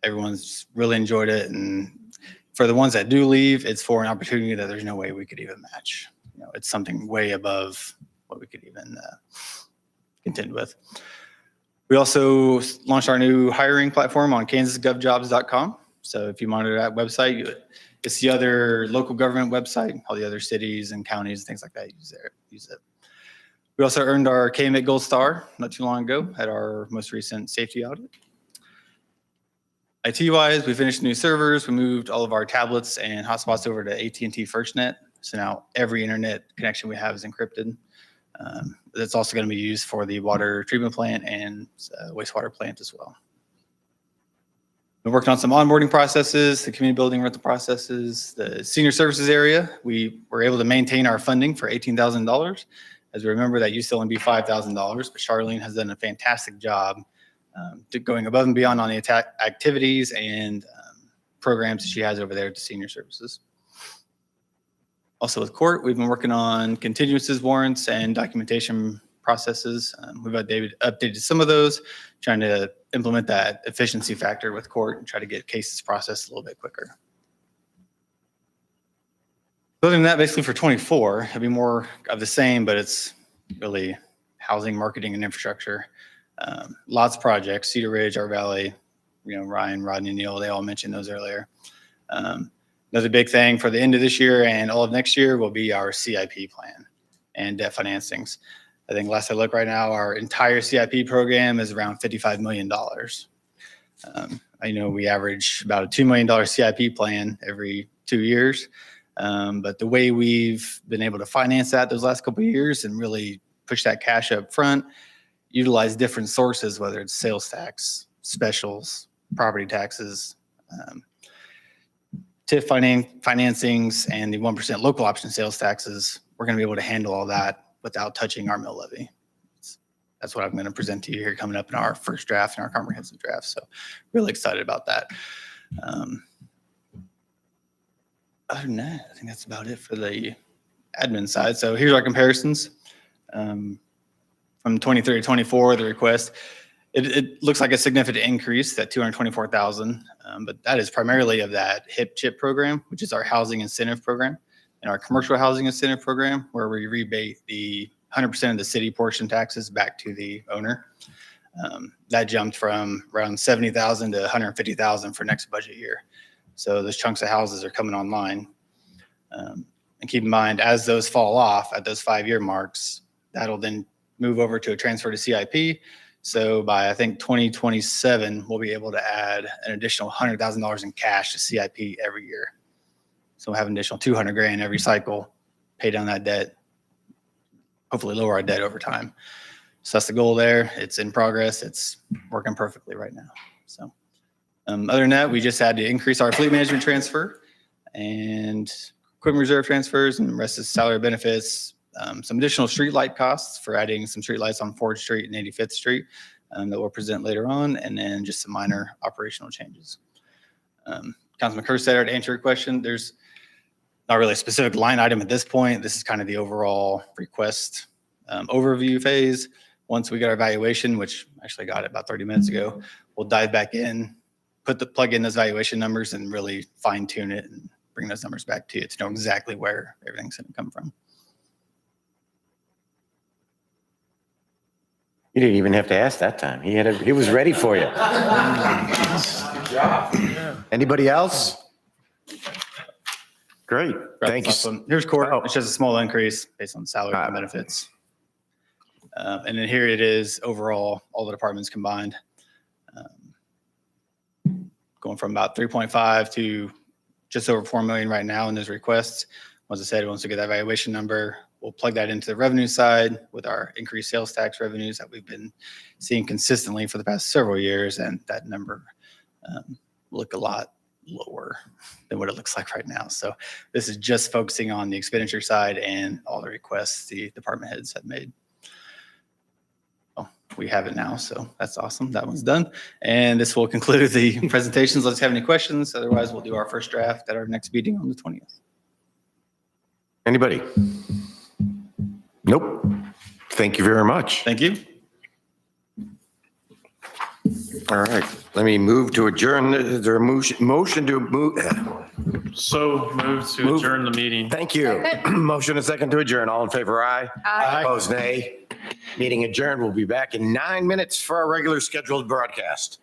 Everyone's really enjoyed it. And for the ones that do leave, it's for an opportunity that there's no way we could even match. It's something way above what we could even contend with. We also launched our new hiring platform on kansasgovjobs.com. So if you monitor that website, it's the other local government website, all the other cities and counties, things like that use it. We also earned our KMIT Gold Star not too long ago at our most recent safety audit. IT-wise, we finished new servers. We moved all of our tablets and hotspots over to AT&T FirstNet. So now every internet connection we have is encrypted. That's also going to be used for the water treatment plant and wastewater plant as well. Been working on some onboarding processes, the community building rental processes, the senior services area. We were able to maintain our funding for $18,000. As we remember, that used to only be $5,000, but Charlene has done a fantastic job going above and beyond on the activities and programs that she has over there at the senior services. Also with court, we've been working on continuances, warrants, and documentation processes. We've updated some of those, trying to implement that efficiency factor with court and try to get cases processed a little bit quicker. Other than that, basically for 24, it'll be more of the same, but it's really housing, marketing, and infrastructure. Lots of projects, Cedar Ridge, our Valley, Ryan, Rodney, Neal, they all mentioned those earlier. Another big thing for the end of this year and all of next year will be our CIP plan and debt financings. I think last I looked right now, our entire CIP program is around $55 million. I know we average about a $2 million CIP plan every 2 years. But the way we've been able to finance that those last couple of years and really push that cash up front, utilize different sources, whether it's sales tax, specials, property taxes, TIF financings, and the 1% local option sales taxes, we're going to be able to handle all that without touching our mill levy. That's what I'm going to present to you here coming up in our first draft and our comprehensive draft. So really excited about that. Other than that, I think that's about it for the admin side. So here's our comparisons. From 23 to 24, the request, it looks like a significant increase, that 224,000, but that is primarily of that HIP CHIP program, which is our housing incentive program, and our commercial housing incentive program, where we rebate the 100% of the city portion taxes back to the owner. That jumped from around 70,000 to 150,000 for next budget year. So those chunks of houses are coming online. And keep in mind, as those fall off at those 5-year marks, that'll then move over to a transfer to CIP. So by, I think, 2027, we'll be able to add an additional $100,000 in cash to CIP every year. So we'll have an additional $200,000 every cycle, pay down that debt, hopefully lower our debt over time. So that's the goal there. It's in progress. It's working perfectly right now. So other than that, we just had to increase our fleet management transfer and equipment reserve transfers, and the rest is salary benefits, some additional street light costs for adding some street lights on Ford Street and 85th Street that we'll present later on, and then just some minor operational changes. Councilman Kerstetter, to answer your question, there's not really a specific line item at this point. This is kind of the overall request overview phase. Once we get our evaluation, which I actually got it about 30 minutes ago, we'll dive back in, plug in those valuation numbers and really fine tune it and bring those numbers back to you to know exactly where everything's going to come from. You didn't even have to ask that time. He was ready for you. Anybody else? Great. Thank you. Here's court. Oh. It's just a small increase based on salary and benefits. And then here it is overall, all the departments combined. Going from about 3.5 to just over 4 million right now in those requests. As I said, once we get that valuation number, we'll plug that into the revenue side with our increased sales tax revenues that we've been seeing consistently for the past several years. And that number will look a lot lower than what it looks like right now. So this is just focusing on the expenditure side and all the requests the department heads have made. Well, we have it now, so that's awesome. That one's done. And this will conclude the presentations. Let's have any questions. Otherwise, we'll do our first draft at our next meeting on the 20th. Anybody? Nope. Thank you very much. Thank you. All right, let me move to adjourn. Is there a motion to move? So moved to Move. adjourn the meeting. Thank you. Motion and second to adjourn. All in favor, aye. Aye. Opposed, nay. Meeting adjourned. We'll be back in 9 minutes for our regular scheduled broadcast.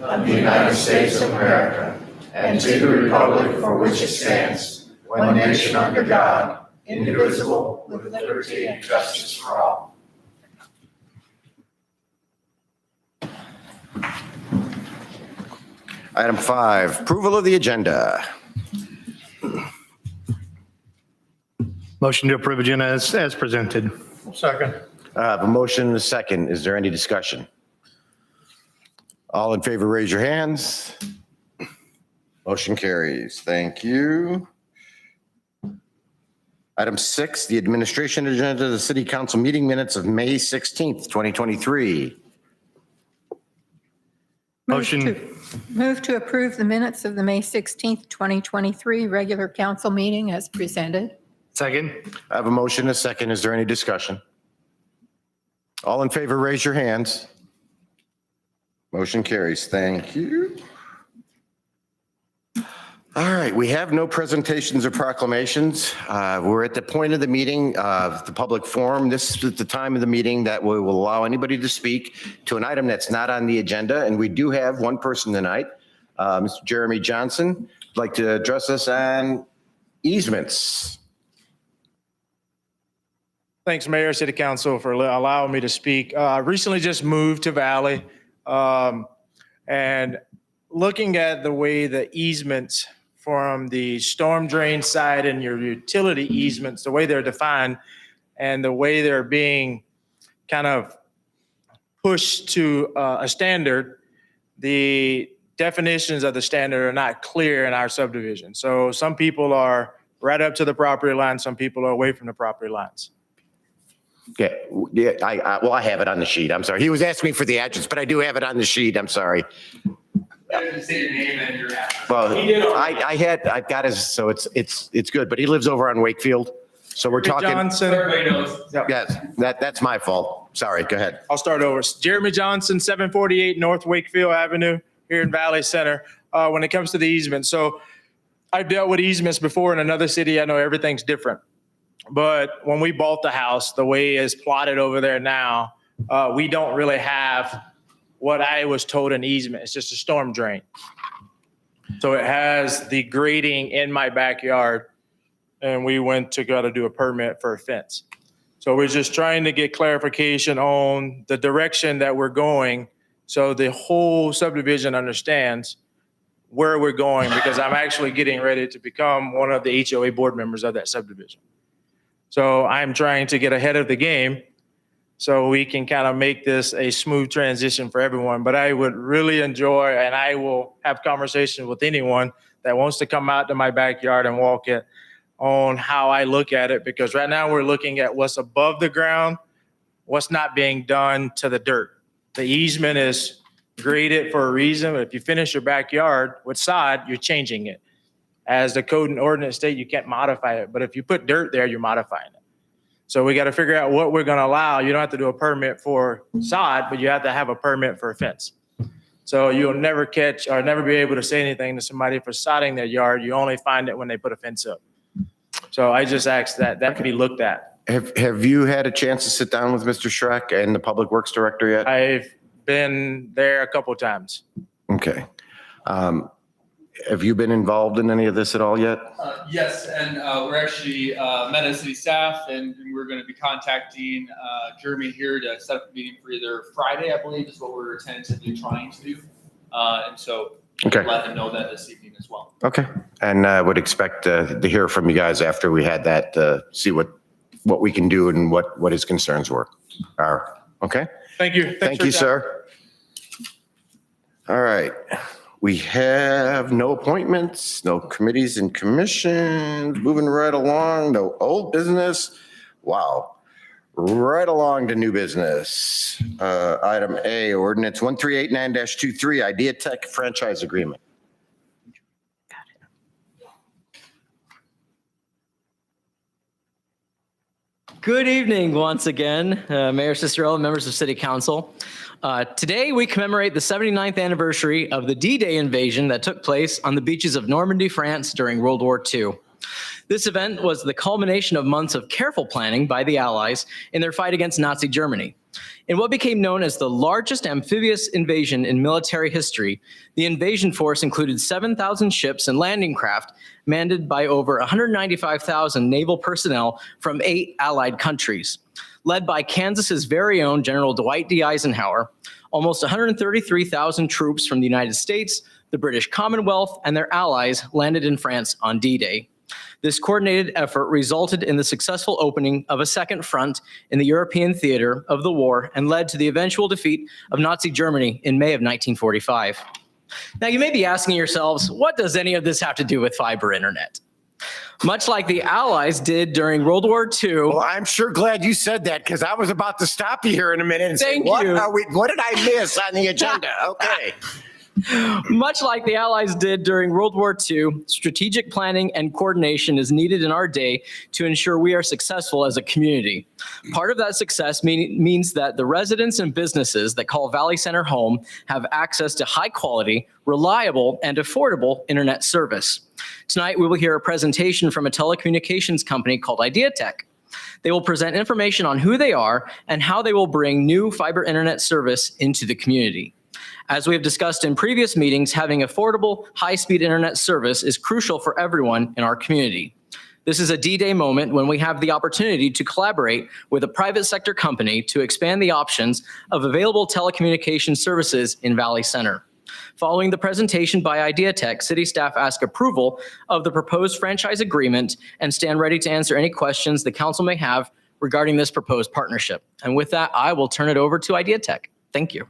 of the United States of America and to the republic for which it stands, one nation under God, indivisible, with liberty and justice for all. Item 5, approval of the agenda. Motion to approve agenda as presented. Second. I have a motion and a second. Is there any discussion? All in favor, raise your hands. Motion carries. Thank you. Item 6, the administration agenda of the city council meeting minutes of May 16th, 2023. Motion, to approve the minutes of the May 16th, 2023 regular council meeting as presented. second. I have a motion and a second. Is there any discussion? All in favor, raise your hands. Motion carries. Thank you. All right, we have no presentations or proclamations. We're at the point of the meeting, the public forum. This is the time of the meeting that we will allow anybody to speak to an item that's not on the agenda. And we do have one person tonight, Mr. Jeremy Johnson, would like to address us on easements. Thanks, Mayor, City Council, for allowing me to speak. I recently just moved to Valley, and looking at the way the easements from the storm drain side and your utility easements, the way they're defined and the way they're being kind of pushed to a standard, the definitions of the standard are not clear in our subdivision. So some people are right up to the property line, some people are away from the property lines. Yeah, well, I have it on the sheet. I'm sorry. He was asking me for the address, but I do have it on the sheet. I'm sorry. Say your name and your address. Well, I've got his, so it's good, but he lives over on Wakefield. So we're talking. Johnson. Everybody knows. Yes, that's my fault. Sorry, go ahead. I'll start over. Jeremy Johnson, 748 North Wakefield Avenue here in Valley Center. When it comes to the easement, so I've dealt with easements before in another city. I know everything's different. But when we bought the house, the way it's plotted over there now, we don't really have what I was told an easement. It's just a storm drain. So it has the grading in my backyard, and we went to go to do a permit for a fence. So we're just trying to get clarification on the direction that we're going so the whole subdivision understands where we're going, because I'm actually getting ready to become one of the HOA board members of that subdivision. So I'm trying to get ahead of the game so we can kind of make this a smooth transition for everyone. But I would really enjoy, and I will have conversations with anyone that wants to come out to my backyard and walk it, on how I look at it, because right now we're looking at what's above the ground, what's not being done to the dirt. The easement is graded for a reason, but if you finish your backyard with sod, you're changing it. As the code and ordinance state, you can't modify it, but if you put dirt there, you're modifying it. So we got to figure out what we're going to allow. You don't have to do a permit for sod, but you have to have a permit for a fence. So you'll never catch or never be able to say anything to somebody for sodding their yard. You only find it when they put a fence up. So I just asked that can be looked at. Have you had a chance to sit down with Mr. Schreck and the Public Works Director yet? I've been there a couple of times. Okay. Have you been involved in any of this at all yet? Yes, and we're actually met as city staff, and we're going to be contacting Jeremy here to set up a meeting for either Friday, I believe, is what we're tentatively trying to do. And so Okay. let him know that this evening as well. Okay. And I would expect to hear from you guys after we had that, to see what we can do and what his concerns were. Okay. Thank you. Thanks Thank for you, your time. sir. All right. We have no appointments, no committees and commissions, moving right along, no old business. Wow. Right along to new business. Item A, ordinance 1389-23, Idea Tech franchise agreement. Good evening once again, Mayor Cicerello, members of City Council. Today, we commemorate the 79th anniversary of the D-Day invasion that took place on the beaches of Normandy, France during World War II. This event was the culmination of months of careful planning by the Allies in their fight against Nazi Germany. In what became known as the largest amphibious invasion in military history, the invasion force included 7,000 ships and landing craft manned by over 195,000 naval personnel from 8 allied countries. Led by Kansas's very own General Dwight D. Eisenhower, almost 133,000 troops from the United States, the British Commonwealth, and their allies landed in France on D-Day. This coordinated effort resulted in the successful opening of a second front in the European theater of the war and led to the eventual defeat of Nazi Germany in May of 1945. Now, you may be asking yourselves, what does any of this have to do with fiber internet? Much like the Allies did during World War II. Well, I'm sure glad you said that because I was about to stop you here in a minute and say, Thank what you. what did I miss on the agenda? Okay. Much like the Allies did during World War II, strategic planning and coordination is needed in our day to ensure we are successful as a community. Part of that success means that the residents and businesses that call Valley Center home have access to high quality, reliable, and affordable internet service. Tonight, we will hear a presentation from a telecommunications company called Ideatech. They will present information on who they are and how they will bring new fiber internet service into the community. As we have discussed in previous meetings, having affordable, high-speed internet service is crucial for everyone in our community. This is a D-Day moment when we have the opportunity to collaborate with a private sector company to expand the options of available telecommunication services in Valley Center. Following the presentation by Ideatech, city staff ask approval of the proposed franchise agreement and stand ready to answer any questions the council may have regarding this proposed partnership. And with that, I will turn it over to Ideatech. Thank you.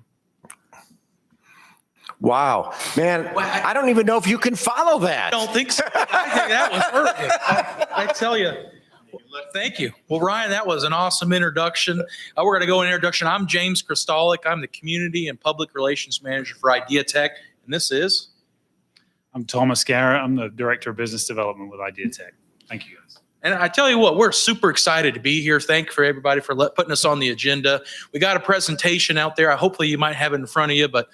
Wow, man, I don't even know if you can follow that. I don't think so. I think that was perfect. I tell you. Thank you. Well, Ryan, that was an awesome introduction. We're going to go in introduction. I'm James Kristalik. I'm the Community and Public Relations Manager for Ideatech. And this is? I'm Thomas Garrett. I'm the Director of Business Development with Ideatech. Thank you, guys. And I tell you what, we're super excited to be here. Thank you for everybody for putting us on the agenda. We got a presentation out there. Hopefully you might have it in front of you, but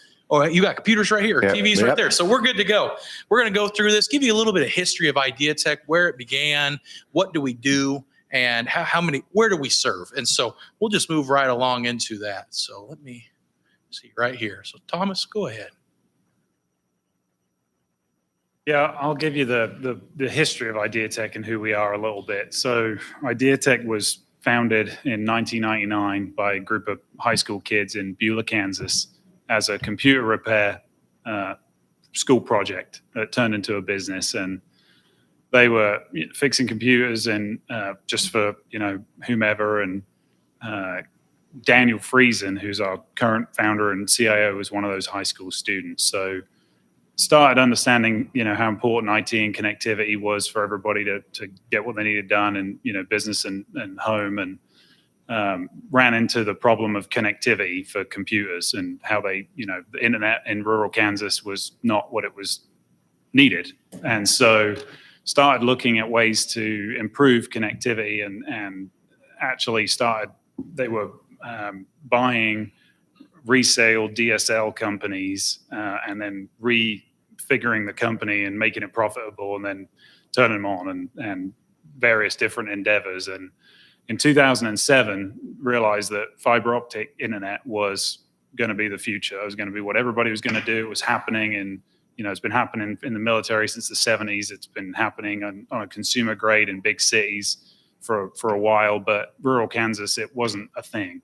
you got computers right here, Yeah, TVs right there. So we're good to go. We're going to go through this, give you a little bit of history of Ideatech, where it began, what do we do, and where do we serve? And so we'll just move right along into that. So let me see right here. So Thomas, go ahead. Yeah, I'll give you the history of Ideatech and who we are a little bit. So Ideatech was founded in 1999 by a group of high school kids in Beulah, Kansas, as a computer repair school project that turned into a business. And they were fixing computers and just for, whomever. And Daniel Friesen, who's our current founder and CIO, was one of those high school students. So started understanding, how important IT and connectivity was for everybody to get what they needed done in, business and home, and ran into the problem of connectivity for computers and how they, the internet in rural Kansas was not what it was needed. And so started looking at ways to improve connectivity and actually they were buying resale DSL companies and then refiguring the company and making it profitable and then turning them on and various different endeavors. And in 2007, realized that fiber optic internet was going to be the future. It was going to be what everybody was going to do. It was happening, and it's been happening in the military since the 70s. It's been happening on a consumer grade in big cities for a while, but rural Kansas, it wasn't a thing.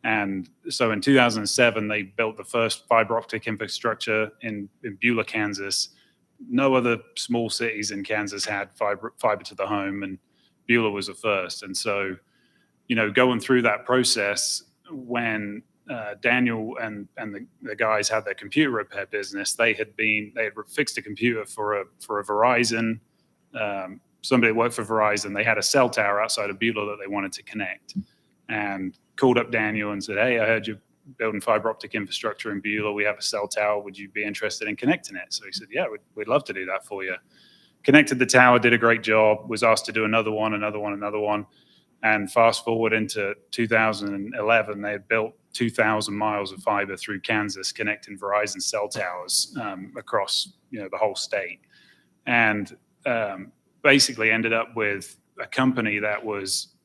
And so in 2007, they built the first fiber optic infrastructure in Beulah, Kansas. No other small cities in Kansas had fiber to the home, and Beulah was the first. And so, going through that process, when Daniel and the guys had their computer repair business, they had fixed a computer for a Verizon. Somebody that worked for Verizon. They had a cell tower outside of Beulah that they wanted to connect, and called up Daniel and said, "Hey, I heard you're building fiber optic infrastructure in Beulah. We have a cell tower. Would you be interested in connecting it?" So he said, "Yeah, we'd love to do that for you." Connected the tower, did a great job, was asked to do another one. And fast forward into 2011, they had built 2,000 miles of fiber through Kansas, connecting Verizon cell towers across the whole state. And basically ended up with a company that was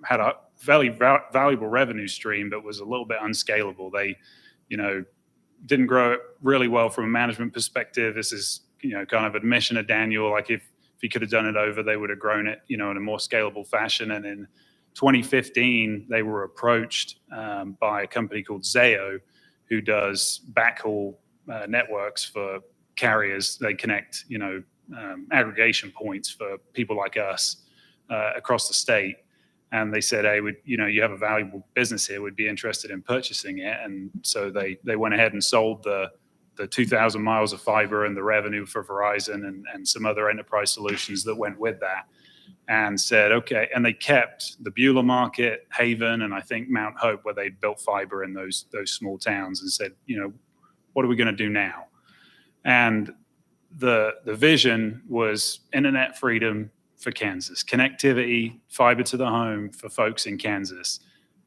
had a very valuable revenue stream, but was a little bit unscalable. They, didn't grow it really well from a management perspective. This is, kind of admission of Daniel. Like if he could have done it over, they would have grown it, in a more scalable fashion. And in 2015, they were approached by a company called Zayo, who does backhaul networks for carriers. They connect, aggregation points for people like us across the state. And they said, hey, you have a valuable business here. We'd be interested in purchasing it. And so they went ahead and sold the 2,000 miles of fiber and the revenue for Verizon and some other enterprise solutions that went with that. And said, okay. And they kept the Beulah Market, Haven, and I think Mount Hope, where they built fiber in those small towns, and said, what are we going to do now? And the vision was internet freedom for Kansas, connectivity, fiber to the home for folks in Kansas.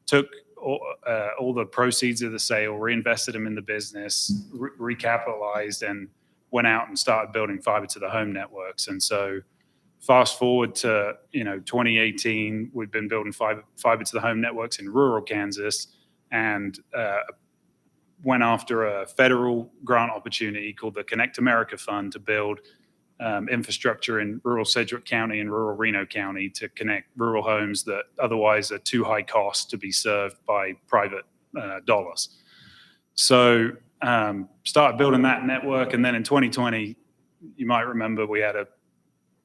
Took all the proceeds of the sale, reinvested them in the business, recapitalized, and went out and started building fiber to the home networks. And so fast forward to 2018, we've been building fiber to the home networks in rural Kansas, and went after a federal grant opportunity called the Connect America Fund to build infrastructure in rural Sedgwick County and rural Reno County to connect rural homes that otherwise are too high cost to be served by private dollars. So started building that network, and then in 2020, you might remember we had a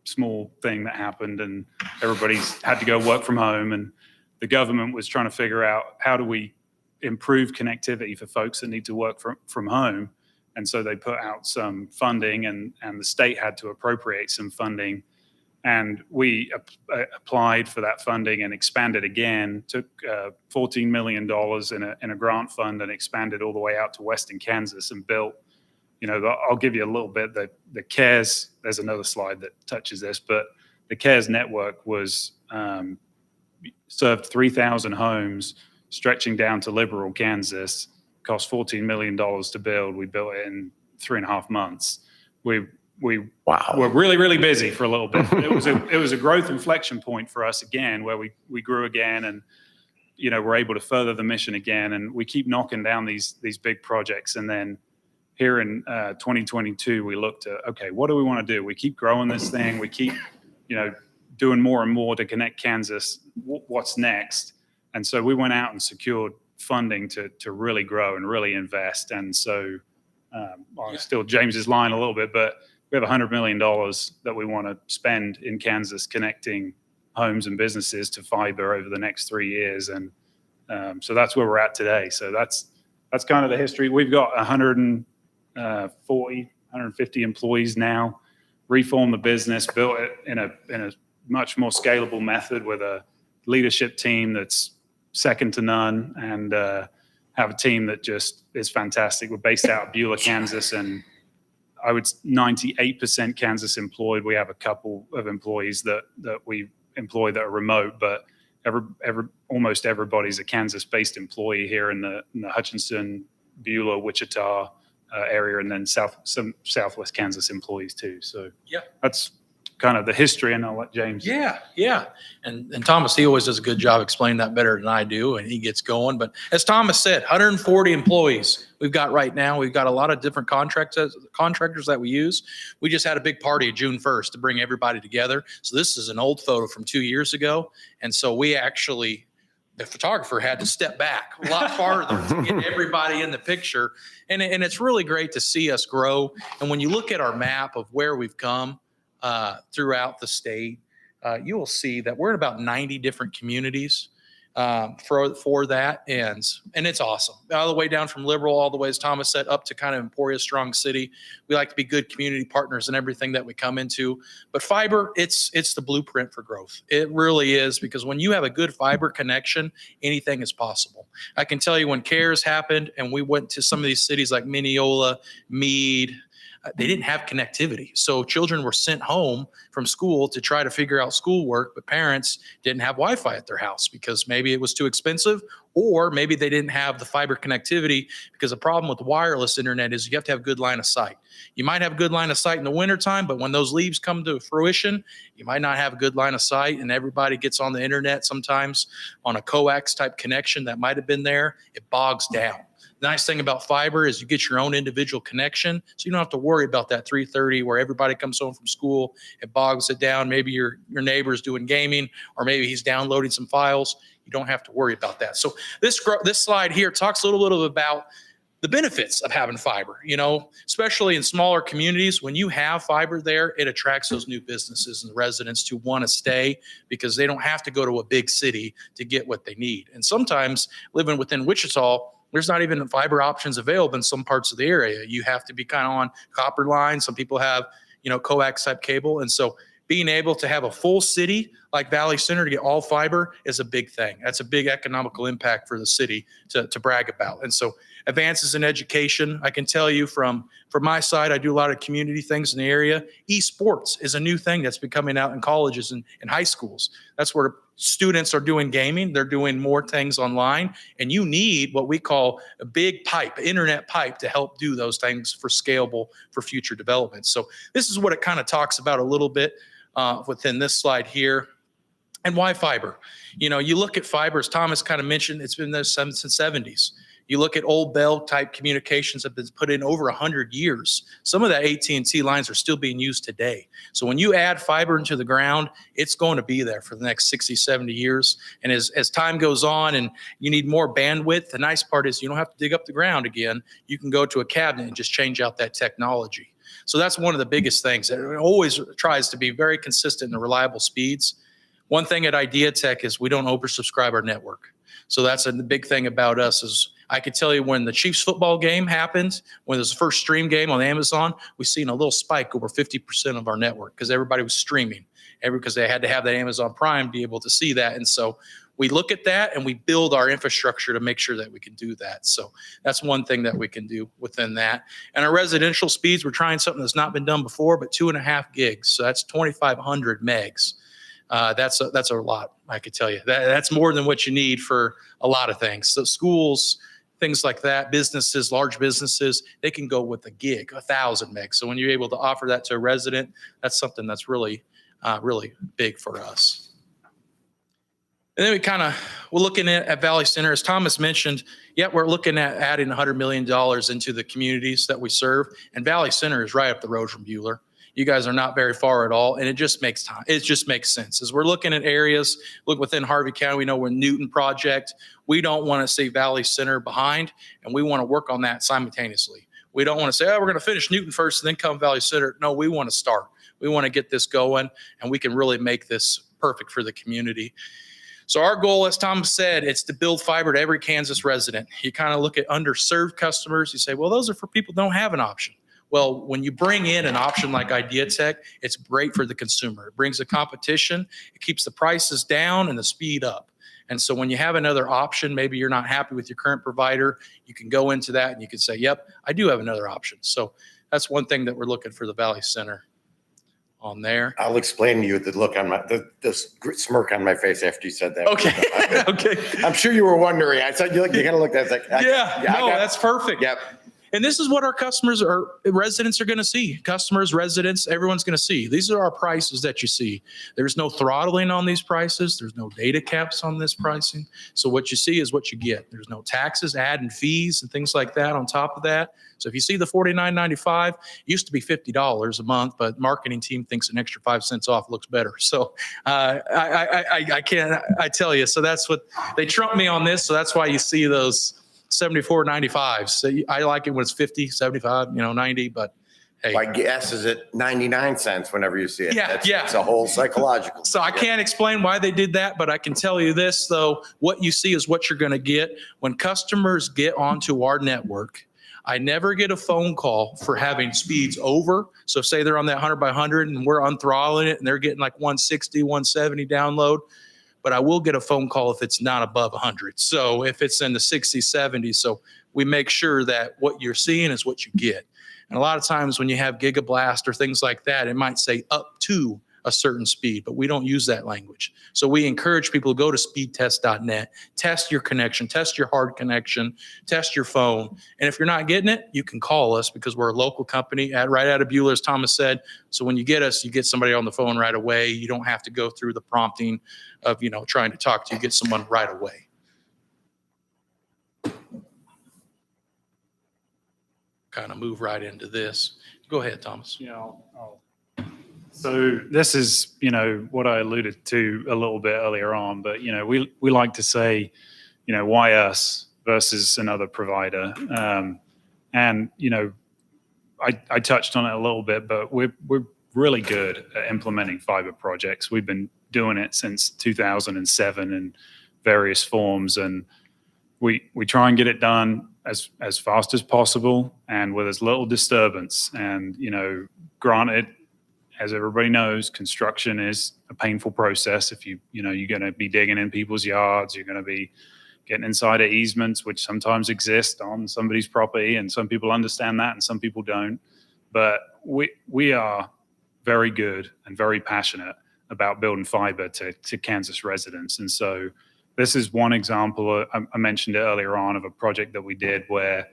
small thing that happened and everybody's had to go work from home, and the government was trying to figure out how do we improve connectivity for folks that need to work from home. And so they put out some funding, and the state had to appropriate some funding, and we applied for that funding and expanded again, took $14 million in a grant fund and expanded all the way out to Western Kansas and built, I'll give you a little bit, the CARES, there's another slide that touches this, but the CARES network was served 3,000 homes stretching down to Liberal, Kansas, cost $14 million to build. We built it in 3.5 months. We were really, really busy for a little bit. It was a growth inflection point for us again, where we grew again, and we're able to further the mission again. And we keep knocking down these big projects. And then here in 2022, we looked at, okay, what do we want to do? We keep growing this thing. We keep, doing more and more to connect Kansas. What's next? And so we went out and secured funding to really grow and really invest. And so I'll steal James's line a little bit, but we have $100 million that we want to spend in Kansas connecting homes and businesses to fiber over the next 3 years. And so that's where we're at today. So that's kind of the history. We've got 150 employees now, reformed the business, built it in a much more scalable method with a leadership team that's second to none, and have a team that just is fantastic. We're based out of Beulah, Kansas, and I would 98% Kansas employed. We have a couple of employees that we employ that are remote, but almost everybody's a Kansas-based employee here in the Hutchinson, Beulah, Wichita area, and then some Southwest Kansas employees too. So yeah, that's kind of the history, and I'll let James. Yeah. And Thomas, he always does a good job explaining that better than I do, and he gets going. But as Thomas said, 140 employees we've got right now. We've got a lot of different contractors that we use. We just had a big party June 1st to bring everybody together. So this is an old photo from 2 years ago. And so the photographer had to step back a lot farther to get everybody in the picture. And it's really great to see us grow. And when you look at our map of where we've come, throughout the state, you will see that we're in about 90 different communities for that, and it's awesome. All the way down from Liberal, all the way, as Thomas said, up to kind of Emporia, Strong City. We like to be good community partners in everything that we come into. But fiber, it's the blueprint for growth. It really is, because when you have a good fiber connection, anything is possible. I can tell you when CARES happened and we went to some of these cities like Mineola, Meade, they didn't have connectivity. So children were sent home from school to try to figure out schoolwork, but parents didn't have Wi-Fi at their house because maybe it was too expensive, or maybe they didn't have the fiber connectivity, because the problem with wireless internet is you have to have good line of sight. You might have good line of sight in the wintertime, but when those leaves come to fruition, you might not have a good line of sight, and everybody gets on the internet sometimes on a coax type connection that might have been there. It bogs down. The nice thing about fiber is you get your own individual connection, so you don't have to worry about that 330 where everybody comes home from school. It bogs it down. Maybe your neighbor's doing gaming, or maybe he's downloading some files. You don't have to worry about that. So this slide here talks a little bit about the benefits of having fiber, especially in smaller communities. When you have fiber there, it attracts those new businesses and residents to want to stay because they don't have to go to a big city to get what they need. And sometimes living within Wichita, there's not even fiber options available in some parts of the area. You have to be kind of on copper lines. Some people have, coax type cable. And so being able to have a full city like Valley Center to get all fiber is a big thing. That's a big economical impact for the city to brag about. And so advances in education, I can tell you from my side, I do a lot of community things in the area. Esports is a new thing that's been coming out in colleges and high schools. That's where students are doing gaming. They're doing more things online, and you need what we call a big pipe, internet pipe, to help do those things for scalable for future development. So this is what it kind of talks about a little bit within this slide here. And why fiber? You look at fiber, as Thomas kind of mentioned, it's been there since the 70s. You look at old Bell type communications that have been put in over 100 years. Some of that AT&T lines are still being used today. So when you add fiber into the ground, it's going to be there for the next 60, 70 years. And as time goes on and you need more bandwidth, the nice part is you don't have to dig up the ground again. You can go to a cabinet and just change out that technology. So that's one of the biggest things. It always tries to be very consistent and reliable speeds. One thing at IdeaTech is we don't oversubscribe our network. So that's a big thing about us. Is I could tell you when the Chiefs football game happened, when it was the first stream game on Amazon, we seen a little spike over 50% of our network because everybody was streaming, because they had to have that Amazon Prime to be able to see that. And so we look at that and we build our infrastructure to make sure that we can do that. So that's one thing that we can do within that. And our residential speeds, we're trying something that's not been done before, but 2.5 gigs. So that's 2,500 megs. That's a lot, I could tell you. That's more than what you need for a lot of things. So schools, things like that, businesses, large businesses, they can go with a gig, 1,000 megs. So when you're able to offer that to a resident, that's something that's really, really big for us. And then we're looking at Valley Center. As Thomas mentioned, we're looking at adding $100 million into the communities that we serve. And Valley Center is right up the road from Bueller. You guys are not very far at all, and it just makes time. It just makes sense. As we're looking at areas, look within Harvey County, we know we're Newton project. We don't want to see Valley Center behind, and we want to work on that simultaneously. We don't want to say, we're going to finish Newton first and then come Valley Center. No, we want to start. We want to get this going, and we can really make this perfect for the community. So our goal, as Tom said, it's to build fiber to every Kansas resident. You kind of look at underserved customers. You say, well, those are for people who don't have an option. Well, when you bring in an option like IdeaTech, it's great for the consumer. It brings the competition. It keeps the prices down and the speed up. And so when you have another option, maybe you're not happy with your current provider, you can go into that and you can say, yep, I do have another option. So that's one thing that we're looking for the Valley Center on there. I'll explain to you the look on the smirk on my face after you said that. Okay. Okay. I'm sure you were wondering. I said, you gotta look at that. That's perfect. Yep. And this is what our customers or residents are going to see. Customers, residents, everyone's going to see. These are our prices that you see. There's no throttling on these prices. There's no data caps on this pricing. So what you see is what you get. There's no taxes, ad and fees and things like that on top of that. So if you see the $49.95, it used to be $50 a month, but marketing team thinks an extra 5 cents off looks better. So I tell you, so that's what they trump me on this. So that's why you see those $74.95. So I like it when it's 50, 75, 90, but hey. My guess is at 99 cents whenever you see it. Yeah, It's a whole psychological. So I can't explain why they did that, but I can tell you this, though. What you see is what you're going to get. When customers get onto our network, I never get a phone call for having speeds over. So say they're on that 100 by 100 and we're unthrottling it and they're getting like 160, 170 download. But I will get a phone call if it's not above 100. So if it's in the 60s, 70s, so we make sure that what you're seeing is what you get. And a lot of times when you have Gigablast or things like that, it might say up to a certain speed, but we don't use that language. So we encourage people to go to speedtest.net, test your connection, test your hard connection, test your phone. And if you're not getting it, you can call us because we're a local company right out of Beulah, as Thomas said. So when you get us, you get somebody on the phone right away. You don't have to go through the prompting of, trying to talk to you, get someone right away. Kind of move right into this. Go ahead, Thomas. So this is, what I alluded to a little bit earlier on, but, we like to say, why us versus another provider? And, I touched on it a little bit, but we're really good at implementing fiber projects. We've been doing it since 2007 in various forms, and we try and get it done as fast as possible and with as little disturbance. And, granted, as everybody knows, construction is a painful process. If you're going to be digging in people's yards, you're going to be getting inside of easements, which sometimes exist on somebody's property, and some people understand that and some people don't. But we are very good and very passionate about building fiber to Kansas residents. And so this is one example, I mentioned it earlier on, of a project that we did where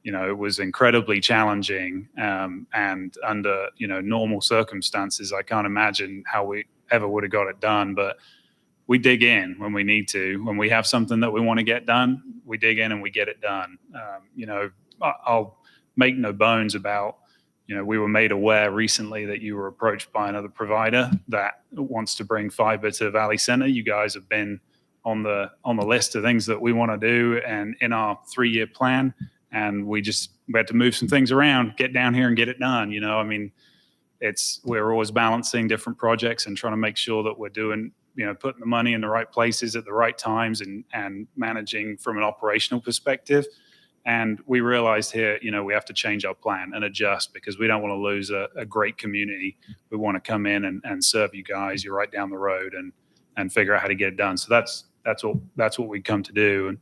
it was incredibly challenging, and under, normal circumstances, I can't imagine how we ever would have got it done. But we dig in when we need to. When we have something that we want to get done, we dig in and we get it done. I'll make no bones about, we were made aware recently that you were approached by another provider that wants to bring fiber to Valley Center. You guys have been on the list of things that we want to do and in our 3-year plan. And we had to move some things around, get down here and get it done. We're always balancing different projects and trying to make sure that we're doing, putting the money in the right places at the right times and managing from an operational perspective. And we realized here, we have to change our plan and adjust because we don't want to lose a great community. We want to come in and serve you guys. You're right down the road and figure out how to get it done. So that's what we come to do. And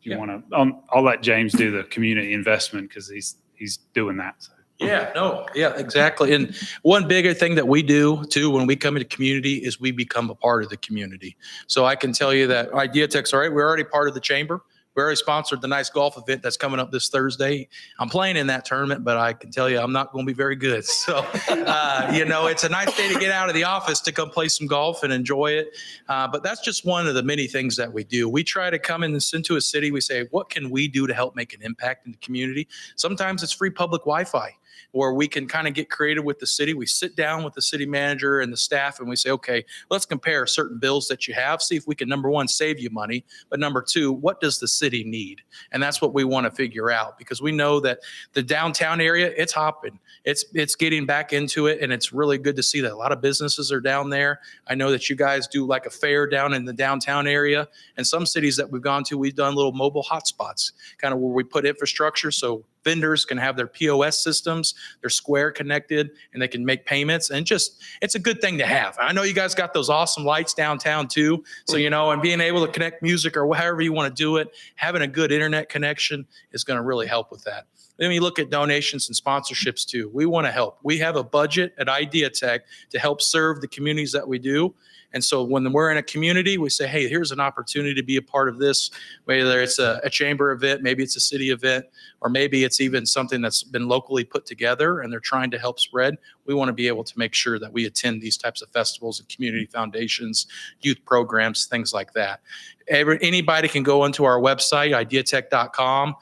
if you want to, I'll let James do the community investment because he's doing that. So. Yeah, exactly. And one bigger thing that we do too when we come into community is we become a part of the community. So I can tell you that IdeaTech's all right. We're already part of the chamber. We already sponsored the nice golf event that's coming up this Thursday. I'm playing in that tournament, but I can tell you I'm not going to be very good. So, it's a nice day to get out of the office to come play some golf and enjoy it. But that's just one of the many things that we do. We try to come into a city. We say, what can we do to help make an impact in the community? Sometimes it's free public Wi-Fi, where we can kind of get creative with the city. We sit down with the city manager and the staff and we say, okay, let's compare certain bills that you have, see if we can, number one, save you money, but number two, what does the city need? And that's what we want to figure out because we know that the downtown area, it's hopping. It's getting back into it, and it's really good to see that a lot of businesses are down there. I know that you guys do like a fair down in the downtown area, and some cities that we've gone to, we've done little mobile hotspots, kind of where we put infrastructure so vendors can have their POS systems, they're Square connected, and they can make payments. And it's a good thing to have. I know you guys got those awesome lights downtown too. So, and being able to connect music or however you want to do it, having a good internet connection is going to really help with that. Then we look at donations and sponsorships too. We want to help. We have a budget at IdeaTech to help serve the communities that we do. And so when we're in a community, we say, hey, here's an opportunity to be a part of this, whether it's a chamber event, maybe it's a city event, or maybe it's even something that's been locally put together and they're trying to help spread. We want to be able to make sure that we attend these types of festivals and community foundations, youth programs, things like that. Anybody can go onto our website, ideatech.com.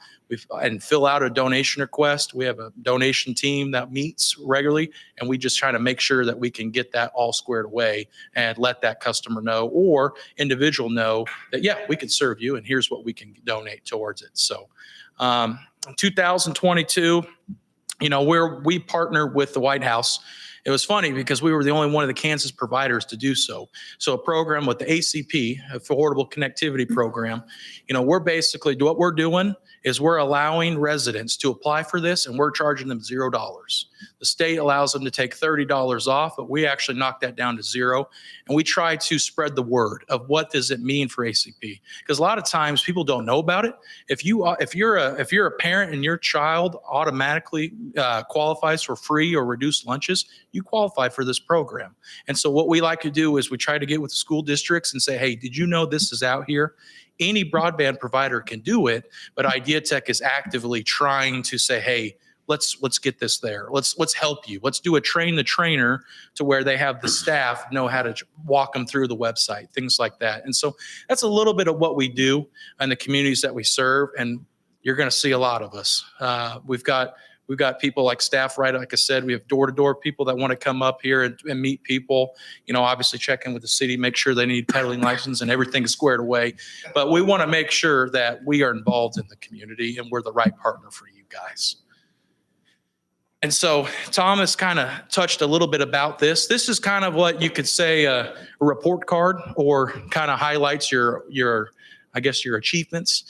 And fill out a donation request. We have a donation team that meets regularly, and we just try to make sure that we can get that all squared away and let that customer know or individual know that, yeah, we can serve you, and here's what we can donate towards it. So 2022, we partner with the White House, It was funny because we were the only one of the Kansas providers to do so. So a program with the ACP, Affordable Connectivity Program, we're basically, what we're doing is we're allowing residents to apply for this and we're charging them $0. The state allows them to take $30 off, but we actually knock that down to $0. And we try to spread the word of what does it mean for ACP? Because a lot of times people don't know about it. If you're a parent and your child automatically qualifies for free or reduced lunches, you qualify for this program. And so what we like to do is we try to get with the school districts and say, hey, did you know this is out here? Any broadband provider can do it, but IdeaTech is actively trying to say, hey, let's get this there. Let's help you. Let's do a train the trainer to where they have the staff know how to walk them through the website, things like that. And so that's a little bit of what we do in the communities that we serve, and you're going to see a lot of us. We've got people like staff, right? Like I said, we have door-to-door people that want to come up here and meet people, obviously check in with the city, make sure they need peddling license and everything is squared away. But we want to make sure that we are involved in the community and we're the right partner for you guys. And so Thomas kind of touched a little bit about this. This is kind of what you could say a report card, or kind of highlights your achievements.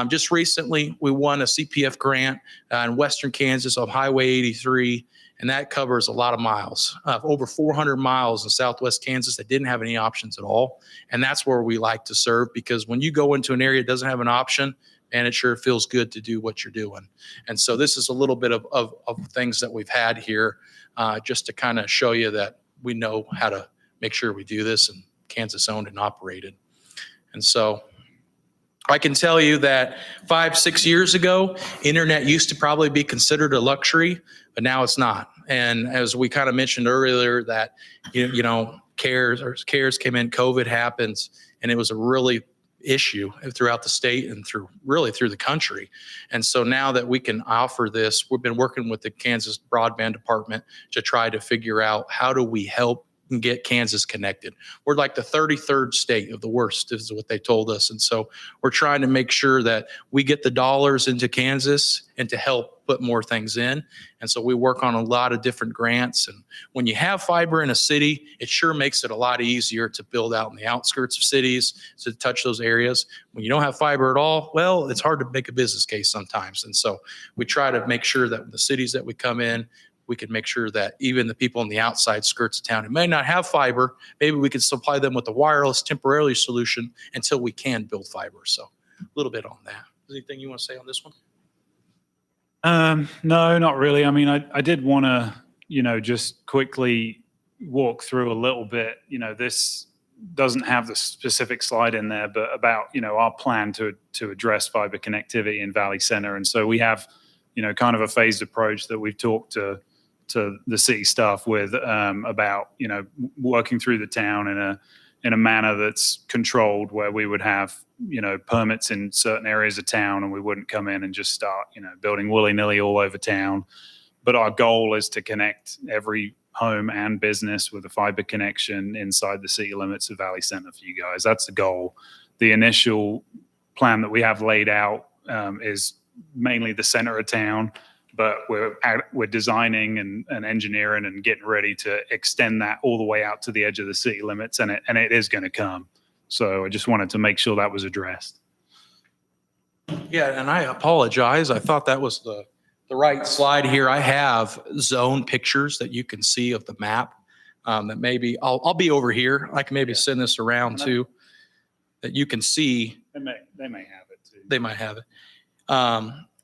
Just recently, we won a CPF grant in Western Kansas on Highway 83, and that covers a lot of miles, over 400 miles in Southwest Kansas that didn't have any options at all. And that's where we like to serve, because when you go into an area that doesn't have an option, and it sure feels good to do what you're doing. And so this is a little bit of things that we've had here, just to kind of show you that we know how to make sure we do this, and Kansas owned and operated. And so I can tell you that 5-6 years ago, internet used to probably be considered a luxury, but now it's not. And as we kind of mentioned earlier, that, CARES came in, COVID happens, and it was a really issue throughout the state and through the country. And so now that we can offer this, we've been working with the Kansas Broadband Department to try to figure out how do we help get Kansas connected. We're like the 33rd state of the worst, is what they told us. And so we're trying to make sure that we get the dollars into Kansas and to help put more things in. And so we work on a lot of different grants. And when you have fiber in a city, it sure makes it a lot easier to build out in the outskirts of cities, to touch those areas. When you don't have fiber at all, well, it's hard to make a business case sometimes. And so we try to make sure that the cities that we come in, we can make sure that even the people on the outside skirts of town who may not have fiber, maybe we can supply them with a wireless temporary solution until we can build fiber. So a little bit on that. Anything you want to say on this one? No, not really. I mean, I did want to, just quickly walk through a little bit. This doesn't have the specific slide in there, but about, our plan to address fiber connectivity in Valley Center. And so we have, kind of a phased approach that we've talked to the city staff with, about, working through the town in a manner that's controlled, where we would have, permits in certain areas of town, and we wouldn't come in and just start, building willy-nilly all over town. But our goal is to connect every home and business with a fiber connection inside the city limits of Valley Center for you guys. That's the goal. The initial plan that we have laid out is mainly the center of town, but we're designing and engineering and getting ready to extend that all the way out to the edge of the city limits, and it is going to come. So I just wanted to make sure that was addressed. Yeah, and I apologize. I thought that was the right slide here. I have zone pictures that you can see of the map, that maybe I'll be over here. I can maybe send this around too, that you can see. They may have it too. They might have it.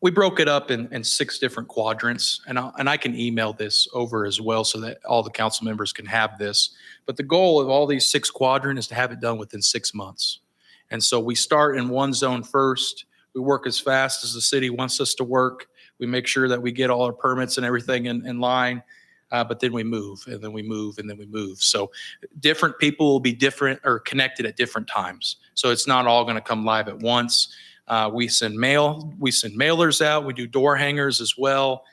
We broke it up in 6 different quadrants, and I can email this over as well so that all the council members can have this. But the goal of all these 6 quadrants is to have it done within 6 months. And so we start in one zone first. We work as fast as the city wants us to work. We make sure that we get all our permits and everything in line, but then we move, and then we move, and then we move. So different people will be different or connected at different times. So it's not all going to come live at once. We send mailers out. We do door hangers as well.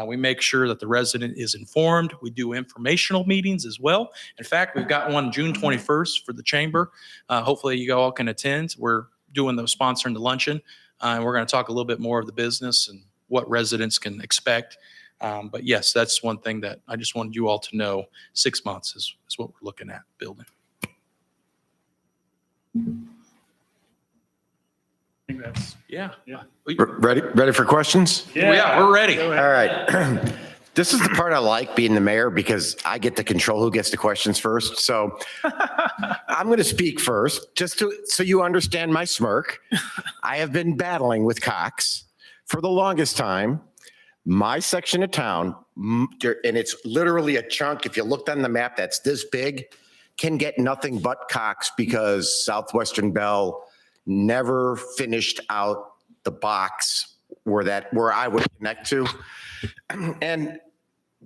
We make sure that the resident is informed. We do informational meetings as well. In fact, we've got one June 21st for the chamber. Hopefully you all can attend. We're doing sponsoring the luncheon. And we're going to talk a little bit more of the business and what residents can expect. But yes, that's one thing that I just wanted you all to know. 6 months is what we're looking at building. I think that's, Yeah. yeah. Ready for questions? Yeah, we're ready. All right. This is the part I like being the mayor because I get to control who gets the questions first. So I'm going to speak first just so you understand my smirk. I have been battling with Cox for the longest time. My section of town, and it's literally a chunk. If you looked on the map, that's this big, can get nothing but Cox because Southwestern Bell never finished out the box where I would connect to. And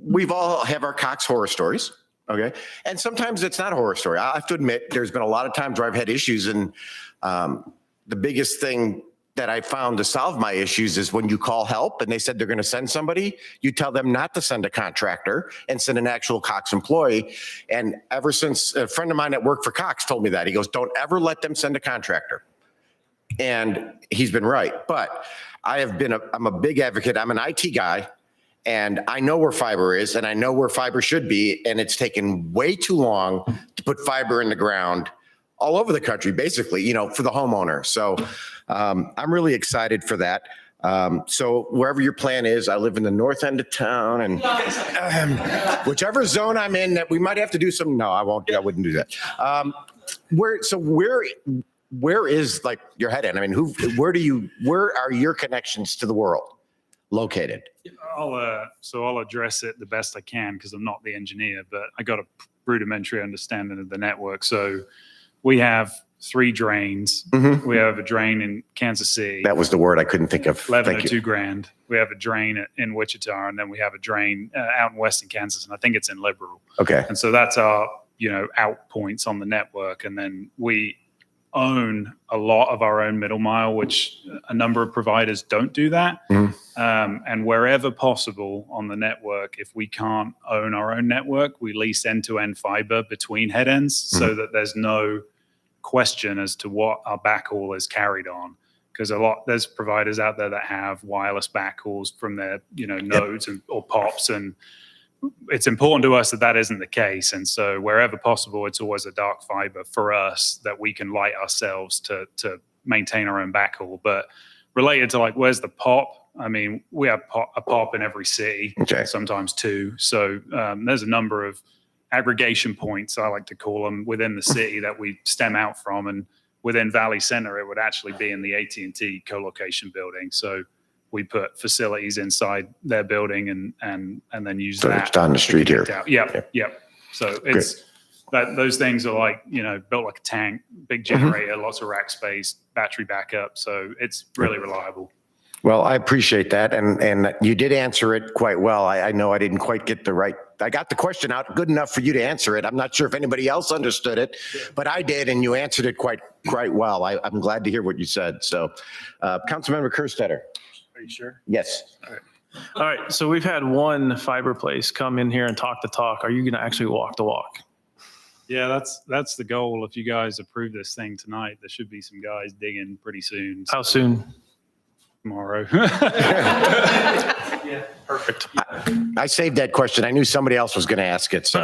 we've all have our Cox horror stories. Okay. And sometimes it's not a horror story. I have to admit, there's been a lot of times where I've had issues. And the biggest thing that I found to solve my issues is when you call help and they said they're going to send somebody, you tell them not to send a contractor and send an actual Cox employee. And ever since a friend of mine that worked for Cox told me that, he goes, don't ever let them send a contractor. And he's been right. But I'm a big advocate. I'm an IT guy. And I know where fiber is and I know where fiber should be. And it's taken way too long to put fiber in the ground all over the country, basically, for the homeowner. So I'm really excited for that. So wherever your plan is, I live in the north end of town and whichever zone I'm in that we might have to do some, no, I won't, I wouldn't do that. Where is like your head in? I mean, where are your connections to the world located? I'll address it the best I can because I'm not the engineer, but I got a rudimentary understanding of the network. So we have 3 drains. Mhm. We have a drain in Kansas City. That was the word I couldn't think of. Thank 1102 you. Grand. We have a drain in Wichita, and then we have a drain out in western Kansas, and I think it's in Liberal. Okay. And so that's our, out points on the network. And then we own a lot of our own middle mile, which a number of providers don't do that. Mhm. And wherever possible on the network, if we can't own our own network, we lease end-to-end fiber between head ends so that there's no question as to what our backhaul is carried on. Because there's providers out there that have wireless backhauls from their nodes or pops, and it's important to us that that isn't the case. And so wherever possible, it's always a dark fiber for us that we can light ourselves to maintain our own backhaul. But related to where's the pop? I mean, we have a pop in every city, Okay. sometimes 2. So there's a number of aggregation points, I like to call them, within the city that we stem out from. And within Valley Center, it would actually be in the AT&T co-location building. So we put facilities inside their building and then use So that. it's down the street here. Yep. So it's those things are built like a tank, big generator, lots of rack space, battery backup. So it's really reliable. Well, I appreciate that. And you did answer it quite well. I know I didn't quite get I got the question out good enough for you to answer it. I'm not sure if anybody else understood it, but I did, and you answered it quite well. I'm glad to hear what you said. So Councilmember Kerstetter. Are you sure? Yes. All right. So we've had one fiber place come in here and talk the talk. Are you going to actually walk the walk? Yeah, that's the goal. If you guys approve this thing tonight, there should be some guys digging pretty soon. How soon? Tomorrow. Yeah, perfect. I saved that question. I knew somebody else was going to ask it. So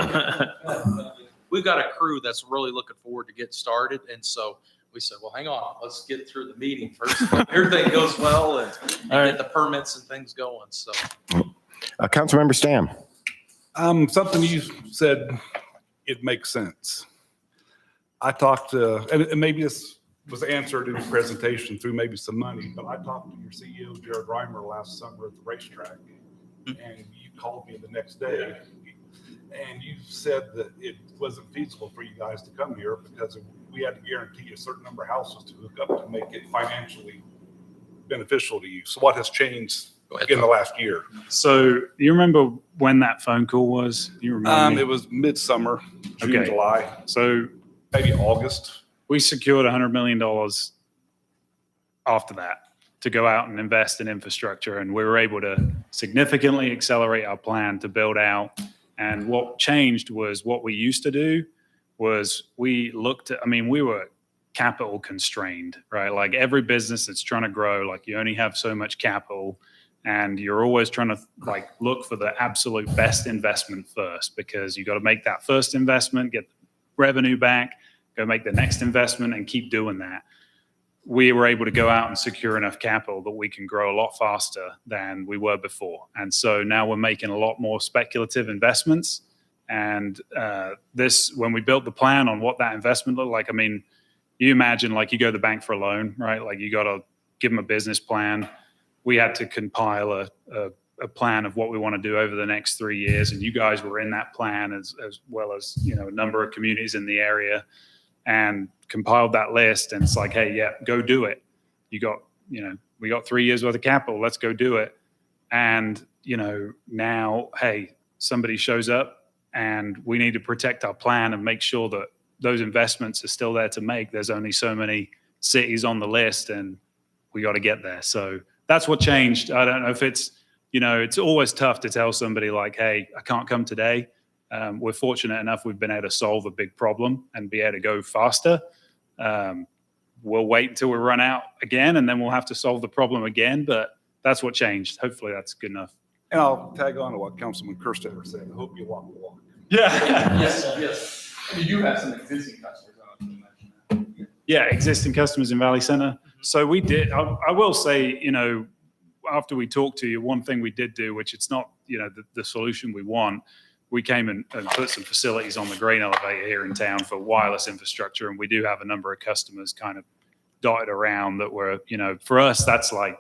We've got a crew that's really looking forward to get started. And so we said, well, hang on, let's get through the meeting first. Everything goes well and get the permits and things going. So Councilmember Stam. Something you said, it makes sense. I talked to, and maybe this was answered in the presentation through maybe some money, but I talked to your CEO, Jared Reimer, last summer at the racetrack, and you called me the next day, and you said that it wasn't feasible for you guys to come here because we had to guarantee a certain number of houses to hook up to make it financially beneficial to you. So what has changed in the last year? So you remember when that phone call was? Do you remember? It was midsummer, June, Okay. July, So maybe August. we secured $100 million after that to go out and invest in infrastructure. And we were able to significantly accelerate our plan to build out. And what changed was what we used to do was we were capital constrained, right? Like every business that's trying to grow, like you only have so much capital. And you're always trying to like look for the absolute best investment first, because you got to make that first investment, get revenue back, go make the next investment, and keep doing that. We were able to go out and secure enough capital that we can grow a lot faster than we were before. And so now we're making a lot more speculative investments. And when we built the plan on what that investment looked like, I mean, you imagine like you go to the bank for a loan, right? Like you got to give them a business plan. We had to compile a plan of what we want to do over the next 3 years. And you guys were in that plan as well as, you know, a number of communities in the area, and compiled that list. And it's like, hey, yeah, go do it. We got 3 years worth of capital. Let's go do it. And, you know, now, hey, somebody shows up and we need to protect our plan and make sure that those investments are still there to make. There's only so many cities on the list and we got to get there. So that's what changed. I don't know if it's, you know, it's always tough to tell somebody like, hey, I can't come today. We're fortunate enough we've been able to solve a big problem and be able to go faster. We'll wait until we run out again, and then we'll have to solve the problem again. But that's what changed. Hopefully that's good enough. And I'll tag on to what Councilman Kerstetter said. I hope you walk the walk. Yeah. Yes. You do have some existing customers. Yeah, existing customers in Valley Center. So we did, I will say, you know, after we talked to you, one thing we did do, which it's not, you know, the solution we want, we came and put some facilities on the grain elevator here in town for wireless infrastructure. And we do have a number of customers kind of dotted around that were, you know, for us, that's like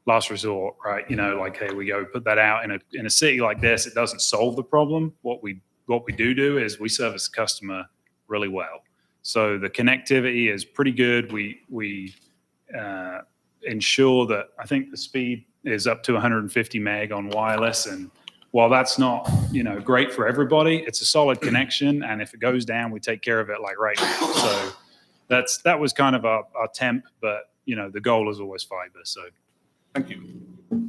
last resort, right? You know, like, hey, we go put that out in a city like this. It doesn't solve the problem. What we do is we service the customer really well. So the connectivity is pretty good. We ensure that, I think the speed is up to 150 meg on wireless. And while that's not, you know, great for everybody, it's a solid connection. And if it goes down, we take care of it like right now. So that was kind of our temp, but you know, the goal is always fiber. So Thank you.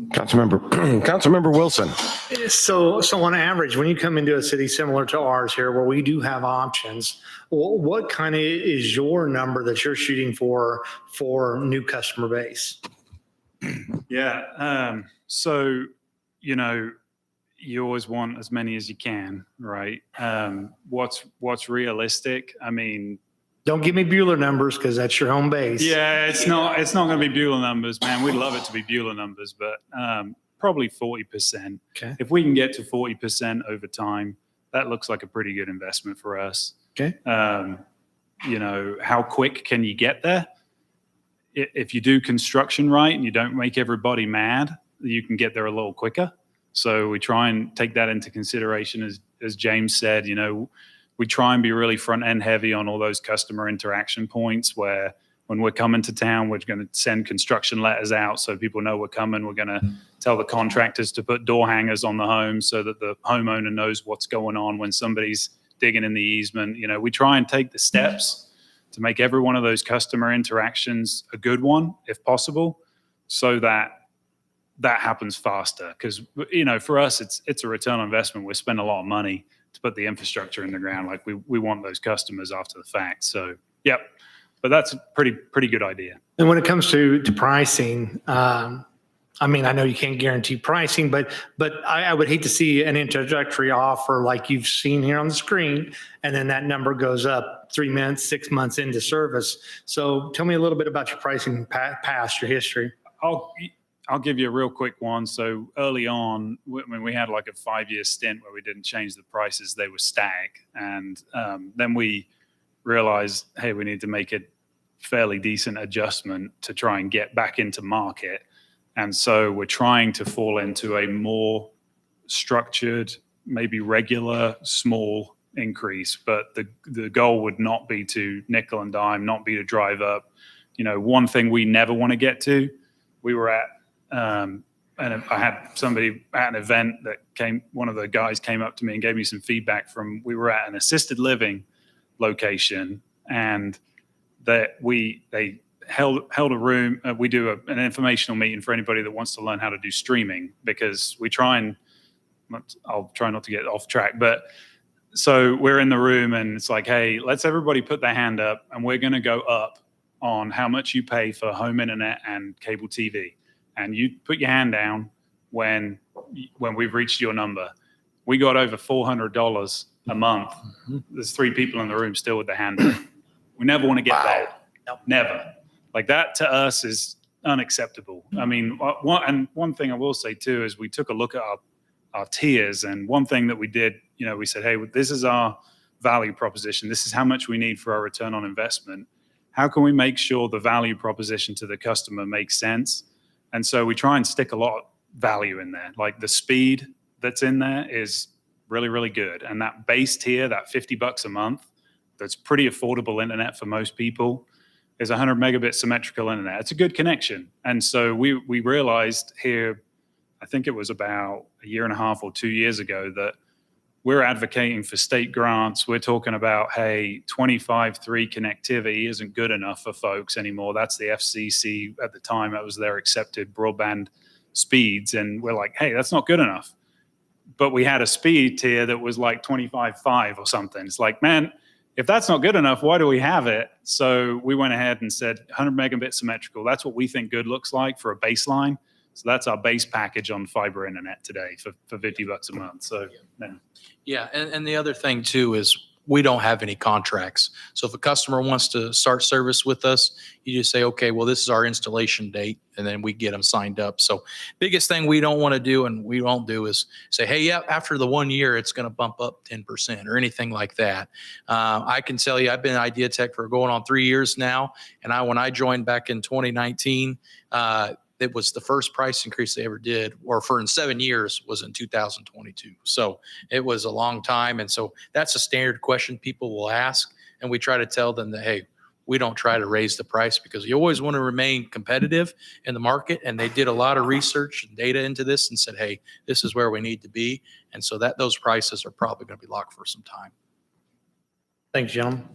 Councilmember Wilson. So on average, when you come into a city similar to ours here, where we do have options, what kind of is your number that you're shooting for new customer base? Yeah. So, you know, you always want as many as you can, right? What's realistic? I mean, don't give me Bueller numbers because that's your home base. yeah, it's not going to be Bueller numbers, man. We'd love it to be Bueller numbers, but probably 40%. Okay. If we can get to 40% over time, that looks like a pretty good investment for us. Okay. You know, how quick can you get there? If you do construction right and you don't make everybody mad, you can get there a little quicker. So we try and take that into consideration. As James said, you know, we try and be really front end heavy on all those customer interaction points where when we're coming to town, we're going to send construction letters out so people know we're coming. We're going to tell the contractors to put door hangers on the home so that the homeowner knows what's going on when somebody's digging in the easement. You know, we try and take the steps to make every one of those customer interactions a good one, if possible, so that happens faster. Because, you know, for us, it's a return on investment. We spend a lot of money to put the infrastructure in the ground. Like we want those customers after the fact. So, yep. But that's a pretty good idea. And when it comes to pricing, I mean, I know you can't guarantee pricing, but I would hate to see an introductory offer like you've seen here on the screen, and then that number goes up 3 months, 6 months into service. So tell me a little bit about your pricing past, your history. I'll give you a real quick one. So early on, when we had like a 5-year stint where we didn't change the prices, they were static. And then we realized, hey, we need to make a fairly decent adjustment to try and get back into market. And so we're trying to fall into a more structured, maybe regular, small increase. But the goal would not be to nickel and dime, not be to drive up. You know, one thing we never want to get to, we were at, and I had somebody at an event that one of the guys came up to me and gave me some feedback we were at an assisted living location, and that they held a room. We do an informational meeting for anybody that wants to learn how to do streaming, because I'll try not to get off track, but so we're in the room and it's like, hey, let's everybody put their hand up and we're going to go up on how much you pay for home internet and cable TV. And you put your hand down when we've reached your number. We got over $400 a month. There's 3 people in the room still with the hand up. We never want to get that. Never. Like that to us is unacceptable. I mean, one thing I will say too is we took a look at our tiers, and one thing that we did, we said, hey, this is our value proposition. This is how much we need for our return on investment. How can we make sure the value proposition to the customer makes sense? And so we try and stick a lot of value in there. Like the speed that's in there is really, really good. And that base tier, that $50 a month, that's pretty affordable internet for most people, is 100 megabit symmetrical internet. It's a good connection. And so we realized here, I think it was about a year and a half or 2 years ago, that we're advocating for state grants. We're talking about, hey, 25/3 connectivity isn't good enough for folks anymore. That's the FCC at the time. That was their accepted broadband speeds. And we're like, hey, that's not good enough. But we had a speed tier that was like 25/5 or something. It's like, man, if that's not good enough, why do we have it? So we went ahead and said 100 megabit symmetrical. That's what we think good looks like for a baseline. So that's our base package on fiber internet today for $50 a month. So, yeah. Yeah, and the other thing too is we don't have any contracts. So if a customer wants to start service with us, you just say, okay, well, this is our installation date, and then we get them signed up. So biggest thing we don't want to do and we won't do is say, hey, yeah, after the 1 year, it's going to bump up 10% or anything like that. I can tell you, I've been Idea Tech for going on 3 years now. And when I joined back in 2019, it was the first price increase they ever did, or in 7 years, was in 2022. So it was a long time. And so that's a standard question people will ask. And we try to tell them that, hey, we don't try to raise the price because you always want to remain competitive in the market. And they did a lot of research and data into this and said, hey, this is where we need to be. And so those prices are probably going to be locked for some time. Thanks, gentlemen.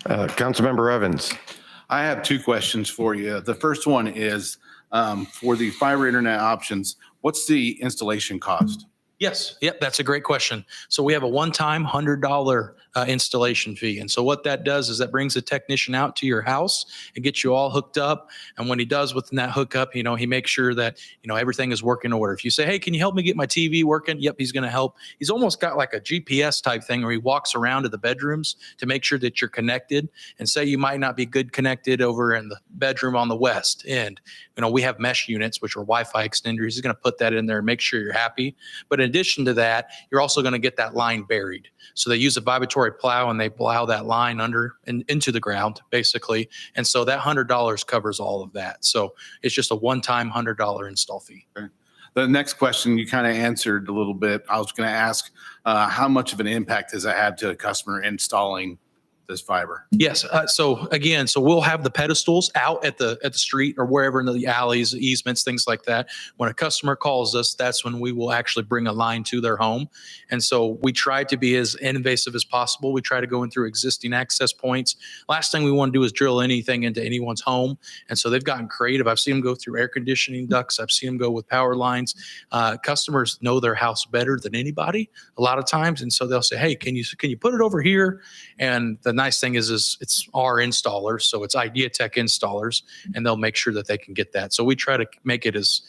Councilmember Evans. I have 2 questions for you. The first one is, for the fiber internet options, what's the installation cost? Yes. Yep. That's a great question. So we have a one-time $100 installation fee. And so what that does is that brings a technician out to your house and gets you all hooked up. And when he does within that hookup, he makes sure that, everything is working order. If you say, hey, can you help me get my TV working? Yep. He's going to help. He's almost got like a GPS type thing where he walks around to the bedrooms to make sure that you're connected. And say you might not be good connected over in the bedroom on the west end. We have mesh units, which are Wi-Fi extenders. He's going to put that in there and make sure you're happy. But in addition to that, you're also going to get that line buried. So they use a vibratory plow and they plow that line under and into the ground, basically. And so that $100 covers all of that. So it's just a one-time $100 install fee. The next question you kind of answered a little bit. I was going to ask, how much of an impact does that have to a customer installing this fiber? Yes. So we'll have the pedestals out at the street or wherever in the alleys, easements, things like that. When a customer calls us, that's when we will actually bring a line to their home. And so we try to be as invasive as possible. We try to go in through existing access points. Last thing we want to do is drill anything into anyone's home. And so they've gotten creative. I've seen them go through air conditioning ducts. I've seen them go with power lines. Customers know their house better than anybody a lot of times. And so they'll say, hey, can you put it over here? And the nice thing is it's our installers, so it's Idea Tech installers, and they'll make sure that they can get that. So we try to make it as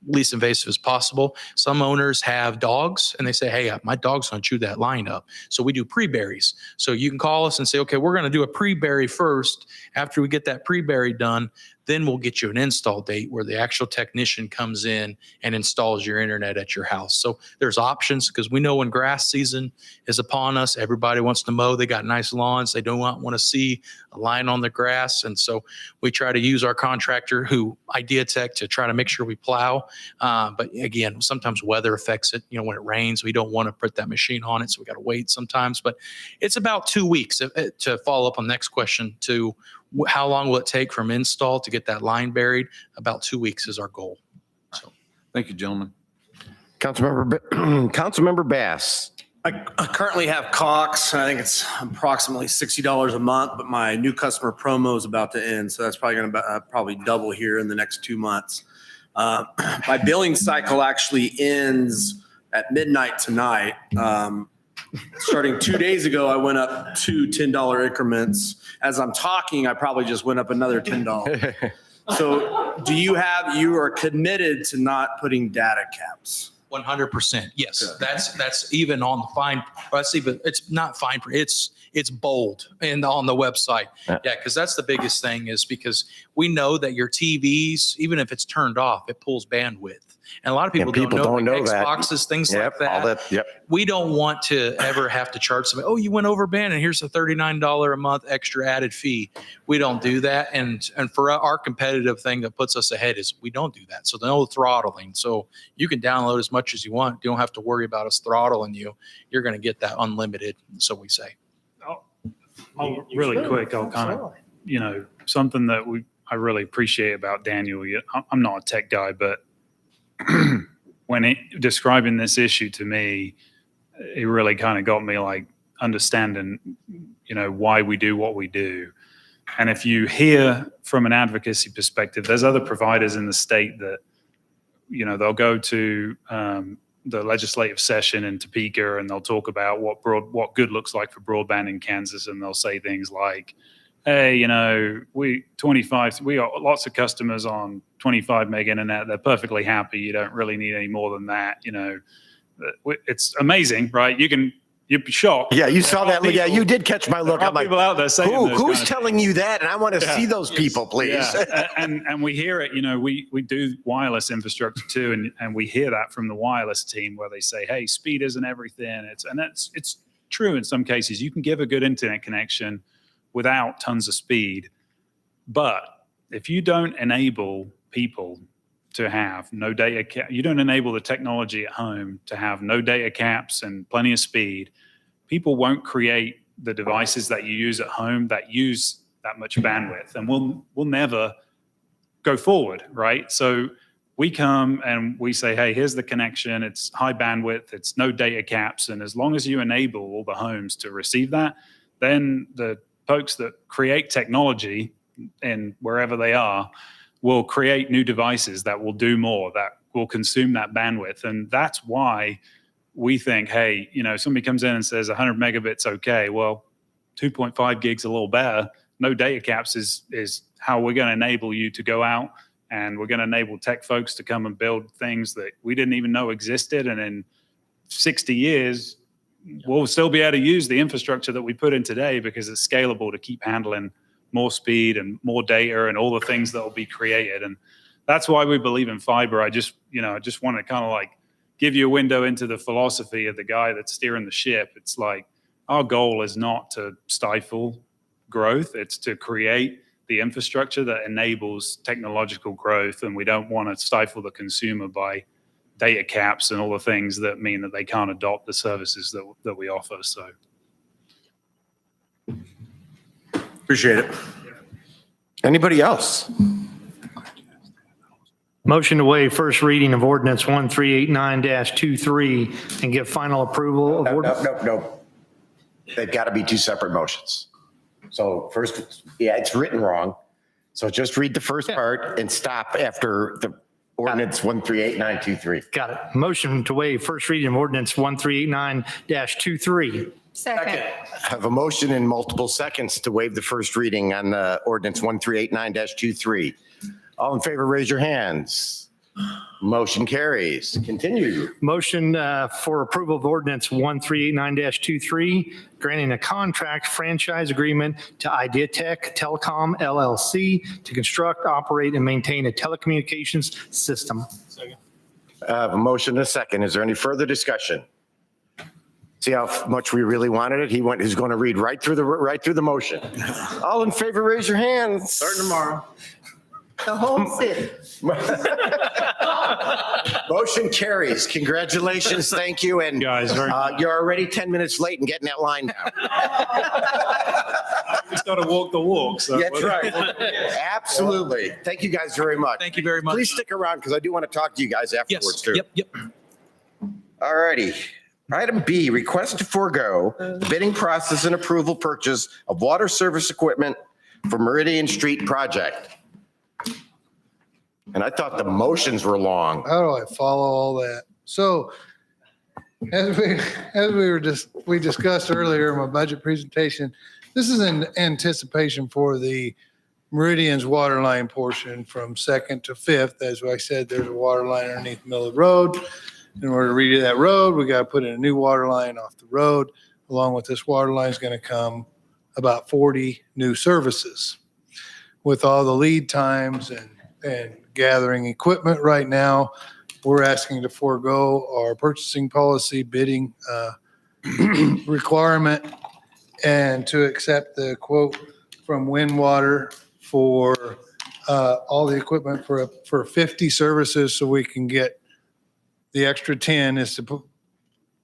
least invasive as possible. Some owners have dogs, and they say, hey, my dog's going to chew that line up. So we do pre-buries. So you can call us and say, okay, we're going to do a pre-bury first. After we get that pre-bury done, then we'll get you an install date where the actual technician comes in and installs your internet at your house. So there's options because we know when grass season is upon us, everybody wants to mow. They got nice lawns. They don't want to see a line on the grass. And so we try to use our contractor Idea Tech to try to make sure we plow. But again, sometimes weather affects it. When it rains, we don't want to put that machine on it. So we got to wait sometimes. But it's about 2 weeks to follow up on the next question to how long will it take from install to get that line buried? About 2 weeks is our goal. So, thank you, gentlemen. Councilmember Bass. I currently have Cox. I think it's approximately $60 a month, but my new customer promo is about to end. So that's probably going to probably double here in the next 2 months. My billing cycle actually ends at midnight tonight. Starting 2 days ago, I went up 2 $10 increments. As I'm talking, I probably just went up another $10. So do you are committed to not putting data caps? 100%. Yes, that's even on the fine. Let's see, but it's not fine. It's bold and on the website. Yeah, because that's the biggest thing is because we know that your TVs, even if it's turned off, it pulls bandwidth. And a lot of people, don't know that. Xboxes, things like that. All that. Yep. We don't want to ever have to charge somebody, oh, you went over band and here's a $39 a month extra added fee. We don't do that. And for our competitive thing that puts us ahead is we don't do that. So no throttling. So you can download as much as you want. You don't have to worry about us throttling you. You're going to get that unlimited. So we say. I'll really quick, I'll kind of, something that I really appreciate about Daniel. I'm not a tech guy, but when describing this issue to me, it really kind of got me like understanding, why we do what we do. And if you hear from an advocacy perspective, there's other providers in the state that, they'll go to the legislative session in Topeka and they'll talk about what good looks like for broadband in Kansas. And they'll say things like, hey, we got lots of customers on 25 meg internet. They're perfectly happy. You don't really need any more than that. It's amazing, right? You'd be shocked. Yeah, you saw that. Yeah, you did catch my look. I'm like, people out there saying who's telling you that? And I want to see those people, please. Yeah. and we hear it, we do wireless infrastructure too. And we hear that from the wireless team where they say, hey, speed isn't everything. It's true in some cases. You can give a good internet connection without tons of speed. But if you don't enable people to have no data cap, you don't enable the technology at home to have no data caps and plenty of speed, people won't create the devices that you use at home that use that much bandwidth, and we'll never go forward, right? So we come and we say, hey, here's the connection. It's high bandwidth. It's no data caps. And as long as you enable all the homes to receive that, then the folks that create technology in wherever they are will create new devices that will do more, that will consume that bandwidth. And that's why we think, hey, somebody comes in and says 100 megabits, okay, well, 2.5 gigs a little better. No data caps is how we're going to enable you to go out, and we're going to enable tech folks to come and build things that we didn't even know existed. And in 60 years, we'll still be able to use the infrastructure that we put in today because it's scalable to keep handling more speed and more data and all the things that will be created. And that's why we believe in fiber. I just want to kind of like give you a window into the philosophy of the guy that's steering the ship. It's like, our goal is not to stifle growth. It's to create the infrastructure that enables technological growth. And we don't want to stifle the consumer by data caps and all the things that mean that they can't adopt the services that we offer. So. Appreciate it. Anybody else? Motion to waive first reading of ordinance 1389-23 and give final approval of ordinance. No. They've got to be two separate motions. So first, it's written wrong. So just read the first part and stop after the ordinance 138923. Got it. Motion to waive first reading of ordinance 1389-23. Second. I have a motion in multiple seconds to waive the first reading on ordinance 1389-23. All in favor, raise your hands. Motion carries. Continue. Motion for approval of ordinance 1389-23, granting a contract franchise agreement to Ideatech Telecom LLC to construct, operate, and maintain a telecommunications system. I have a motion and a second. Is there any further discussion? See how much we really wanted it? He's going to read right through the motion. All in favor, raise your hands. Starting tomorrow. The whole city. Motion carries. Congratulations. Thank you. And Guys, you're already 10 minutes late and getting that line down. Just got to walk the walk. So. That's right. Absolutely. Thank you guys very much. Thank you very much. Please stick around because I do want to talk to you guys afterwards too. Yep. All righty. Item B, request to forego bidding process and approval purchase of water service equipment for Meridian Street project. And I thought the motions were long. How do I follow all that? So as we discussed earlier in my budget presentation, this is in anticipation for the Meridian's water line portion from Second to Fifth. As I said, there's a water line underneath the middle of the road. In order to redo that road, we got to put in a new water line off the road. Along with this water line is going to come about 40 new services. With all the lead times and gathering equipment right now, we're asking to forego our purchasing policy bidding requirement and to accept the quote from Windwater for all the equipment for 50 services, so we can get the extra 10 is to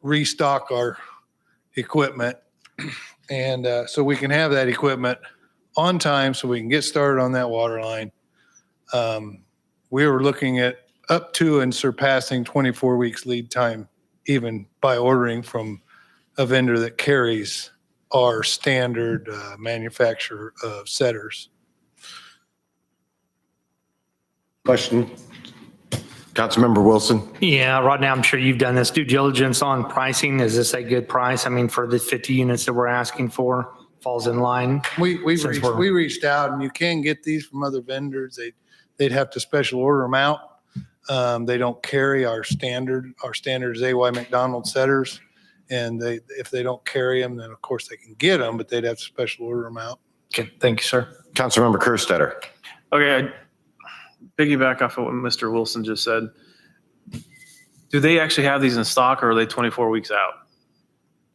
restock our equipment. And so we can have that equipment on time so we can get started on that water line. We were looking at up to and surpassing 24 weeks lead time, even by ordering from a vendor that carries our standard manufacturer of setters. Question? Councilmember Wilson? Yeah, right now, I'm sure you've done this due diligence on pricing. Is this a good price? I mean, for the 50 units that we're asking for, falls in line? We Since we're- reached out, and you can get these from other vendors. They'd have to special order them out. They don't carry our standard is AY McDonald setters. And if they don't carry them, then of course they can get them, but they'd have to special order them out. Okay, thank you, sir. Councilmember Kerstetter? Okay, piggyback off of what Mr. Wilson just said. Do they actually have these in stock, or are they 24 weeks out?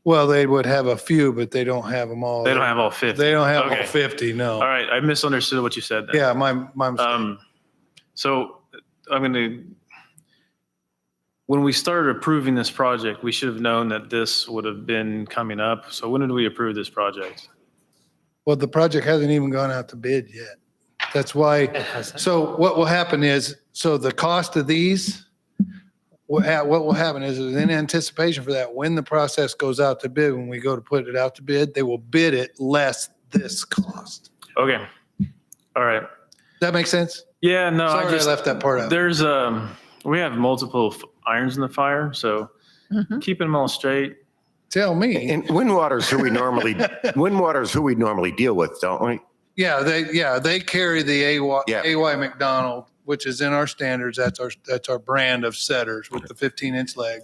Well, they would have a few, but they don't have them all. They don't have all 50. They don't have Okay. all 50, no. All right, I misunderstood what you said then. Yeah, my mistake. So I'm going to, when we started approving this project, we should have known that this would have been coming up. So when did we approve this project? Well, the project hasn't even gone out to bid yet. That's why, so what will happen is, so the cost of these, what will happen is in anticipation for that, when the process goes out to bid, when we go to put it out to bid, they will bid it less this cost. Okay. All right. That make sense? Yeah, no, Sorry, I left that part out. There's, we have multiple irons in the fire, so keeping them all straight. Tell me. And Windwater's who we normally deal with, don't we? Yeah, they carry the AY McDonald, which is in our standards. That's our brand of setters with the 15-inch leg.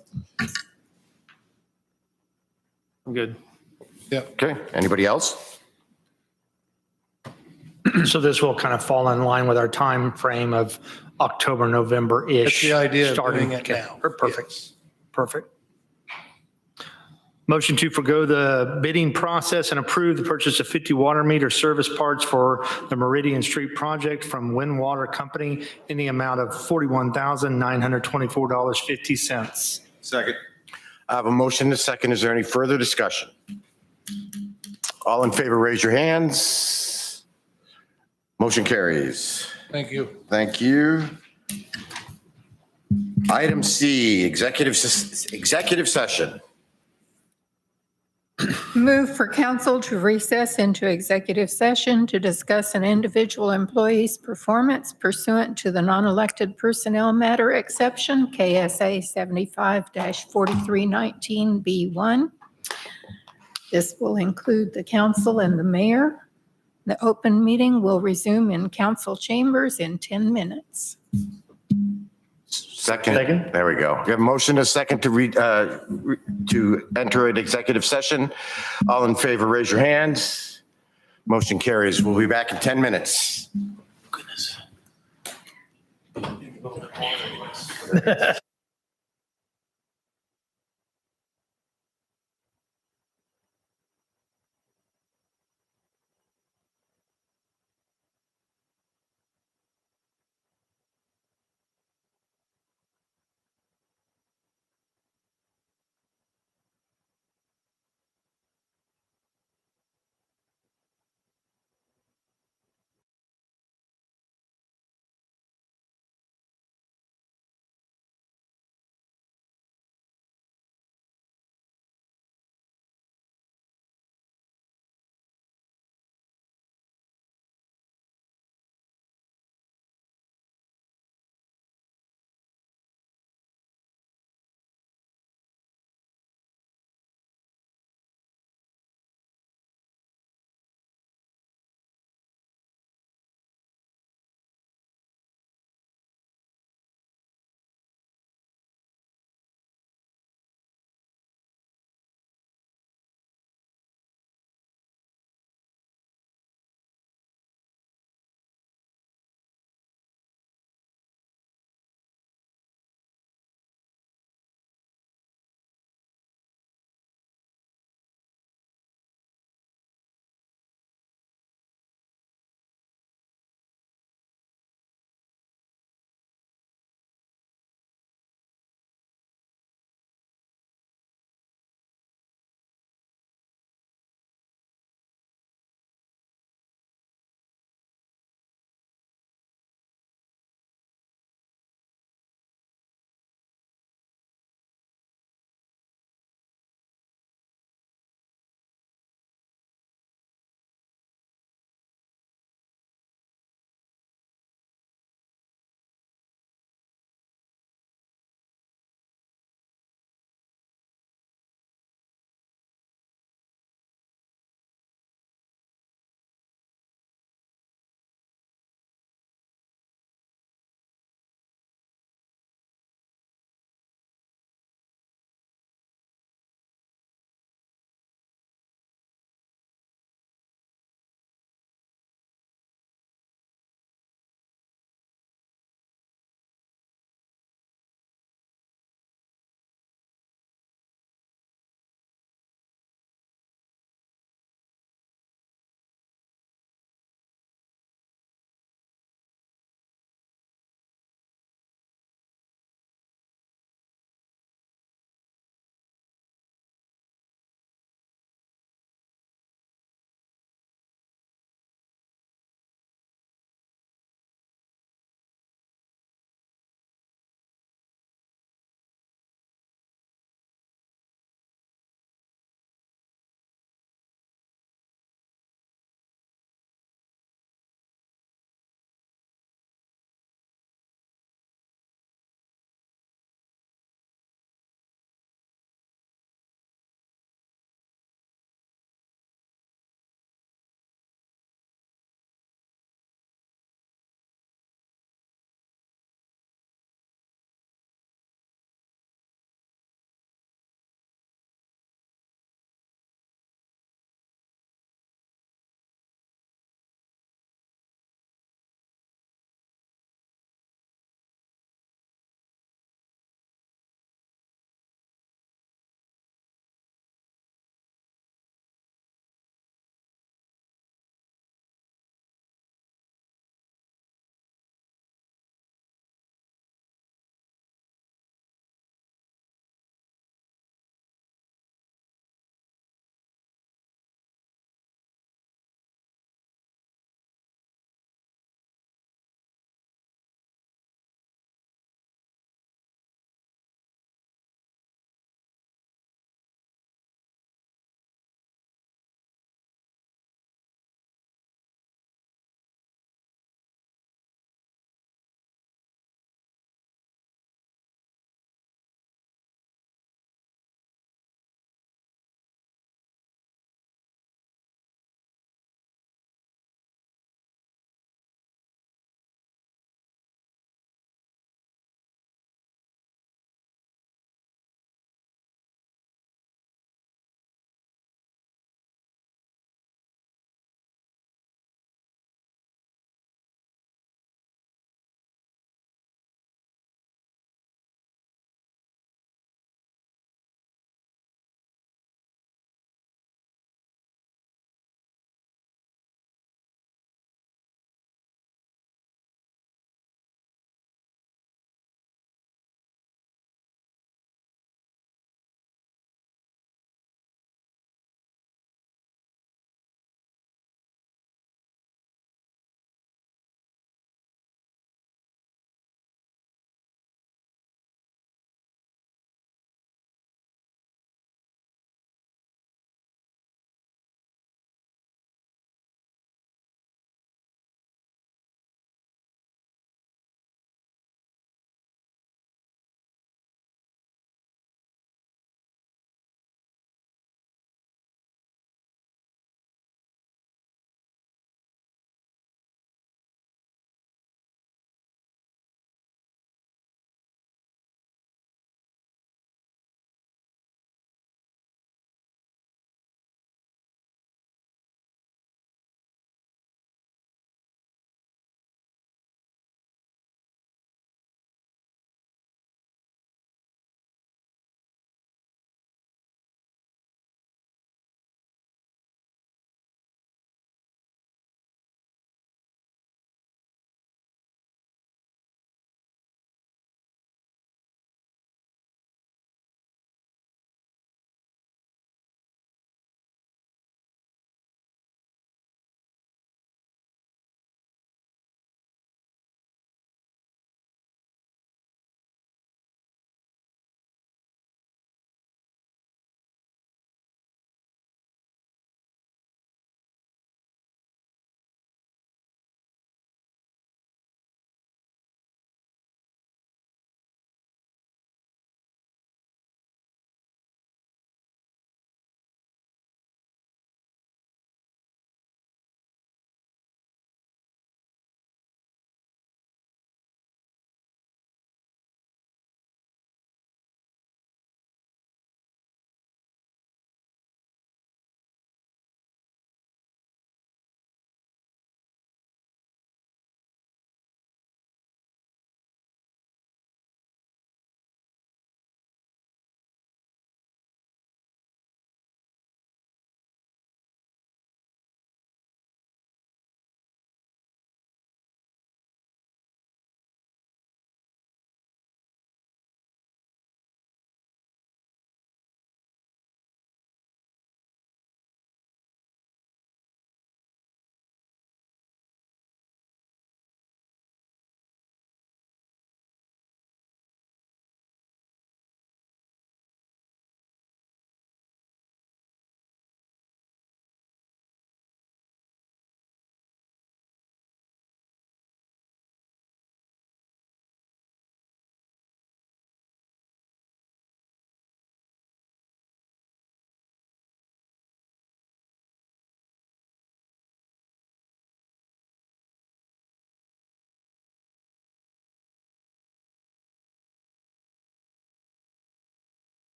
I'm good. Yep. Okay, anybody else? So this will kind of fall in line with our time frame of October, November-ish. That's the idea of starting. doing it Okay, now. Perfect. Perfect. Motion to forgo the bidding process and approve the purchase of 50 water meter service parts for the Meridian Street project from Windwater Company in the amount of $41,924.50. Second. I have a motion and a second. Is there any further discussion? All in favor, raise your hands. Motion carries. Thank you. Thank you. Item C, executive session. Move for council to recess into executive session to discuss an individual employee's performance pursuant to the non-elected personnel matter exception, KSA 75-4319B1. This will include the council and the mayor. The open meeting will resume in council chambers in 10 minutes. Second. There we go. We have a motion and a second to enter an executive session. All in favor, raise your hands. Motion carries. We'll be back in 10 minutes. Goodness.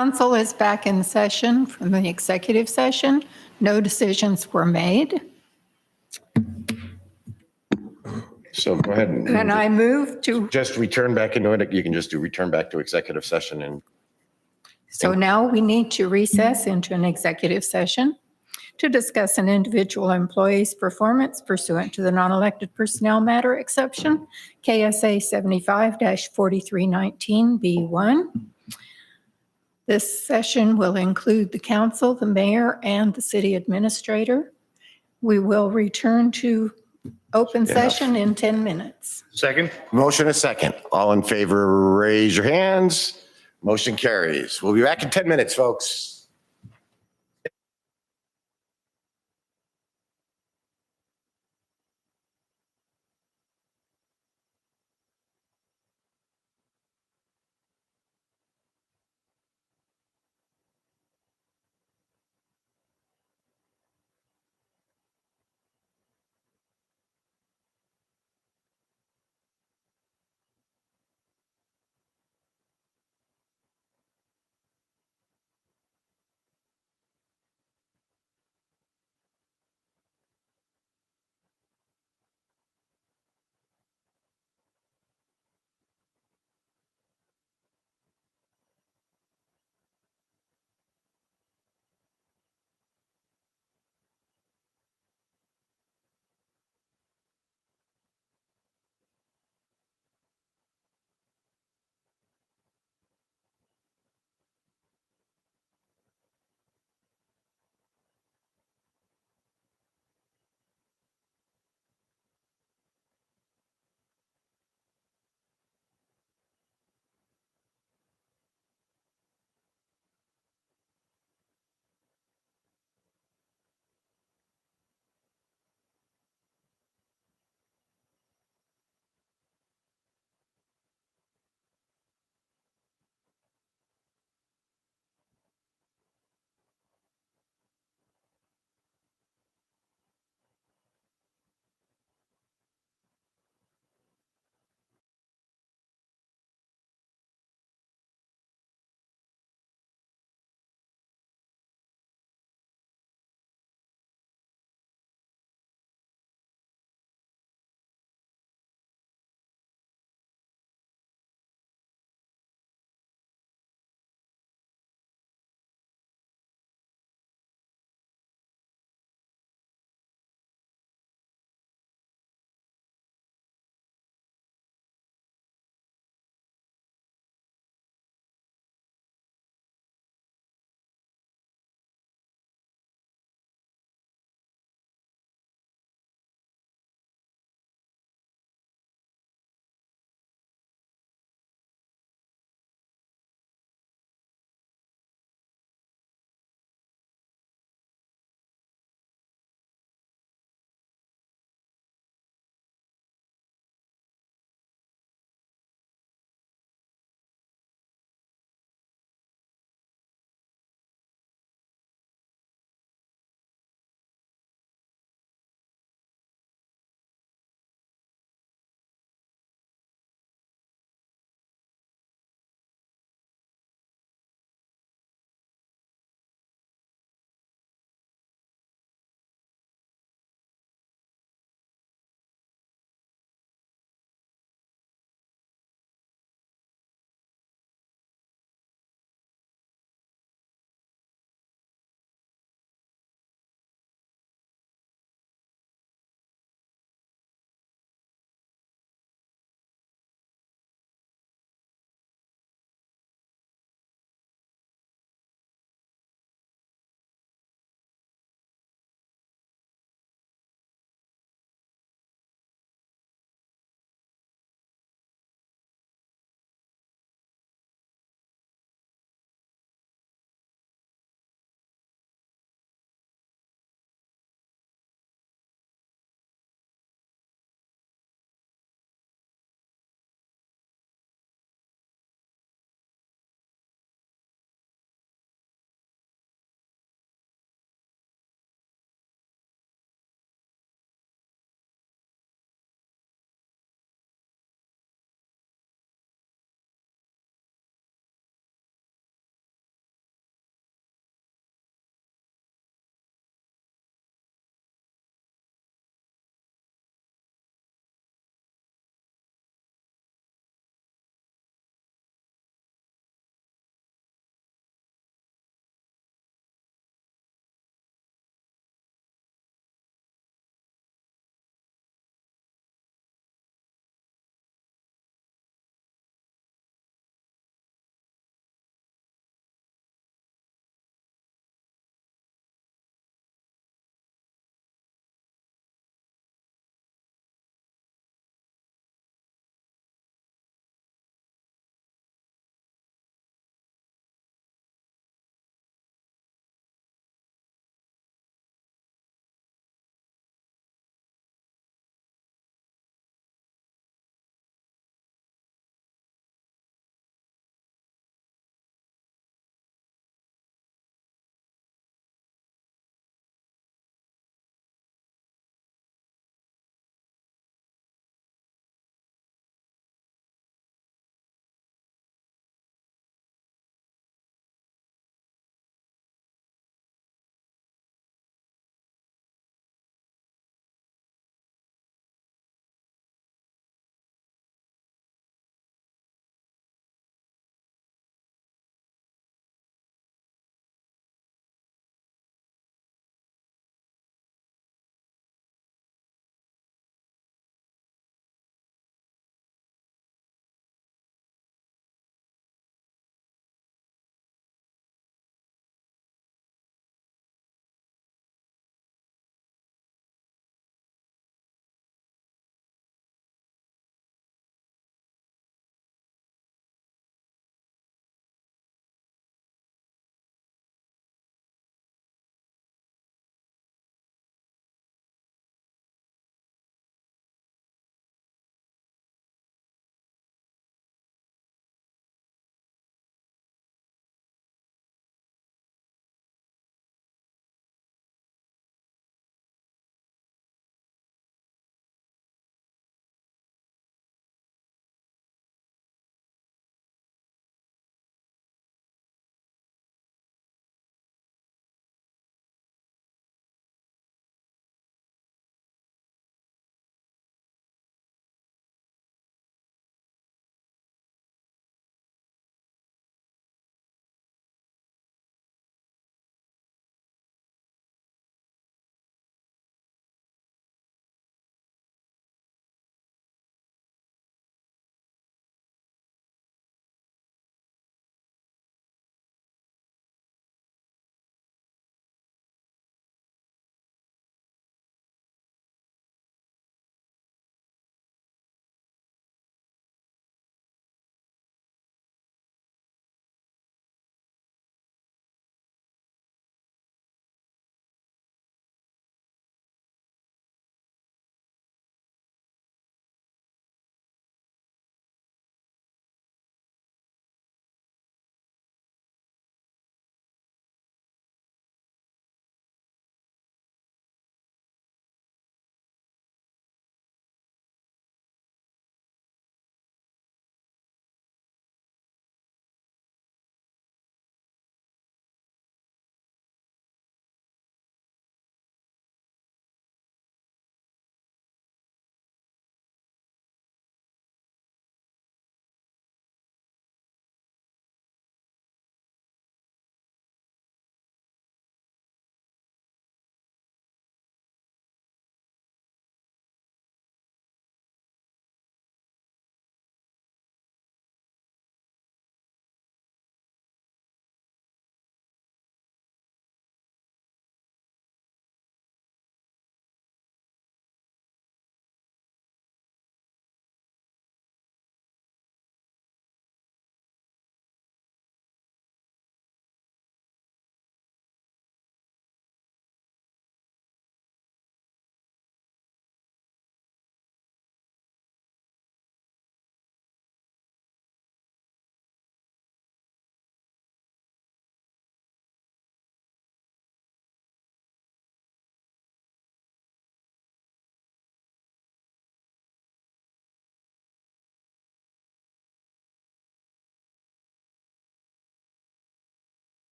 Council is back in session from the executive session. No decisions were made. So go ahead And I move to, just return back into it. You can just do return back to executive session and so now we need to recess into an executive session to discuss an individual employee's performance pursuant to the non-elected personnel matter exception, KSA 75-4319B1. This session will include the council, the mayor, and the city administrator. We will return to open session in 10 minutes. Second. motion a second. All in favor, raise your hands. Motion carries. We'll be back in 10 minutes, folks.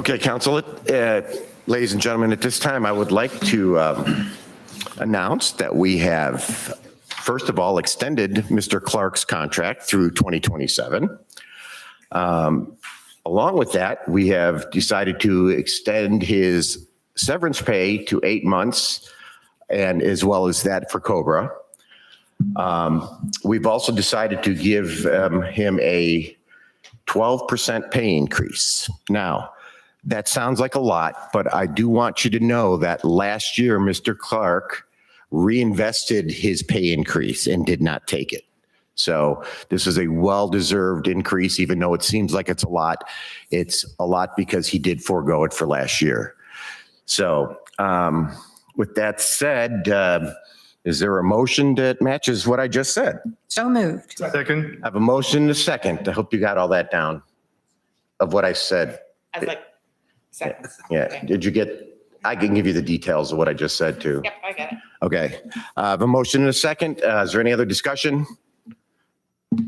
Okay, council, ladies and gentlemen, at this time, I would like to announce that we have, first of all, extended Mr. Clark's contract through 2027. Along with that, we have decided to extend his severance pay to 8 months, and as well as that for Cobra. We've also decided to give him a 12% pay increase. Now, that sounds like a lot, but I do want you to know that last year, Mr. Clark reinvested his pay increase and did not take it. So this is a well-deserved increase, even though it seems like it's a lot. It's a lot because he did forego it for last year. So with that said, is there a motion that matches what I just said? So moved. Second. I have a motion and a second. I hope you got all that down of what I said. I was like, seconds. Yeah. Did you get, I can give you the details of what I just said too. Yep, I got it. Okay. I have a motion and a second. Is there any other discussion?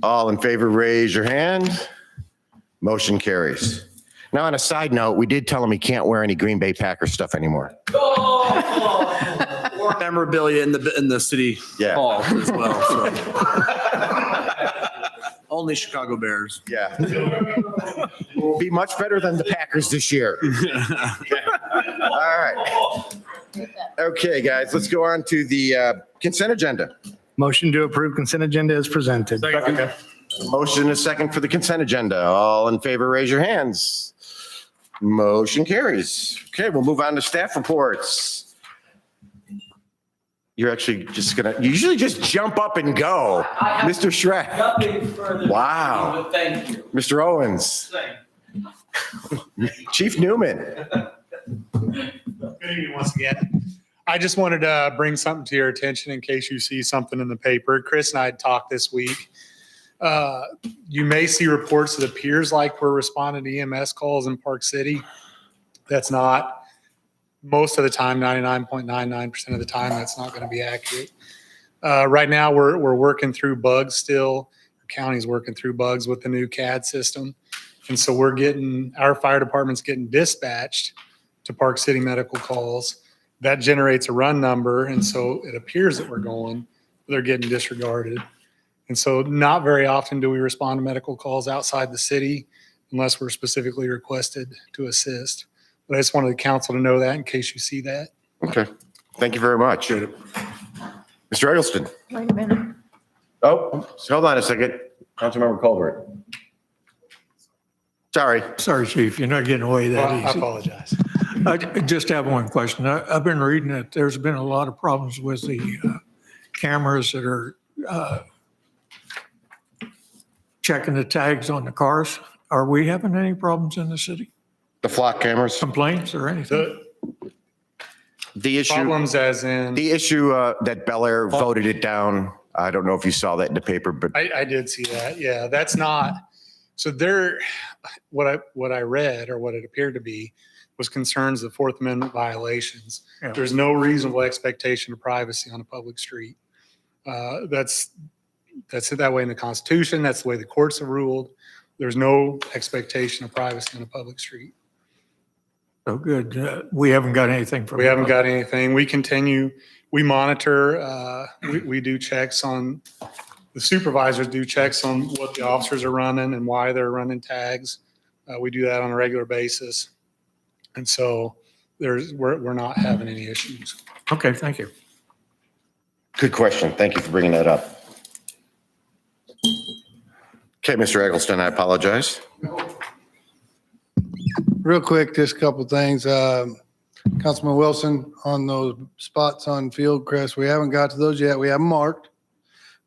All in favor, raise your hand. Motion carries. Now, on a side note, we did tell him he can't wear any Green Bay Packers stuff anymore. Or memorabilia in the city hall as well. So. Only Chicago Bears. Yeah. Be much better than the Packers this year. All right. Okay, guys, let's go on to the consent agenda. Motion to approve consent agenda is presented. Motion and a second for the consent agenda. All in favor, raise your hands. Motion carries. Okay, we'll move on to staff reports. You're actually just gonna, you usually just jump up and go. Mr. Schreck. Wow. Thank you. Mr. Owens. Chief Newman. Good evening once again. I just wanted to bring something to your attention in case you see something in the paper. Chris and I had talked this week. You may see reports that appears like we're responding to EMS calls in Park City. That's not. Most of the time, 99.99% of the time, that's not going to be accurate. Right now, we're working through bugs still. The county's working through bugs with the new CAD system. And so our fire department's getting dispatched to Park City medical calls. That generates a run number, and so it appears that we're going, but they're getting disregarded. And so not very often do we respond to medical calls outside the city unless we're specifically requested to assist. But I just wanted the council to know that in case you see that. Okay, thank you very much. Mr. Eggleston. Wait a minute. Oh, hold on a second. Councilmember Colbert. Sorry. Sorry, Chief, you're not getting away that I easy. apologize. I just have one question. I've been reading that there's been a lot of problems with the cameras that are checking the tags on the cars. Are we having any problems in the city? The flock cameras? Complaints or anything? The issue. Problems as in? The issue that Bel Air voted it down. I don't know if you saw that in the paper, but. I did see that. Yeah, that's not. So what I read or what it appeared to be was concerns of Fourth Amendment violations. Yeah. There's no reasonable expectation of privacy on a public street. That's that way in the Constitution. That's the way the courts have ruled. There's no expectation of privacy on a public street. So good. We haven't got anything from. We haven't got anything. We continue. We monitor. We do checks on. The supervisors do checks on what the officers are running and why they're running tags. We do that on a regular basis. And so we're not having any issues. Okay, thank you. Good question. Thank you for bringing that up. Okay, Mr. Eggleston, I apologize. Real quick, just a couple things. Councilman Wilson, on those spots on Fieldcrest, we haven't got to those yet. We have them marked.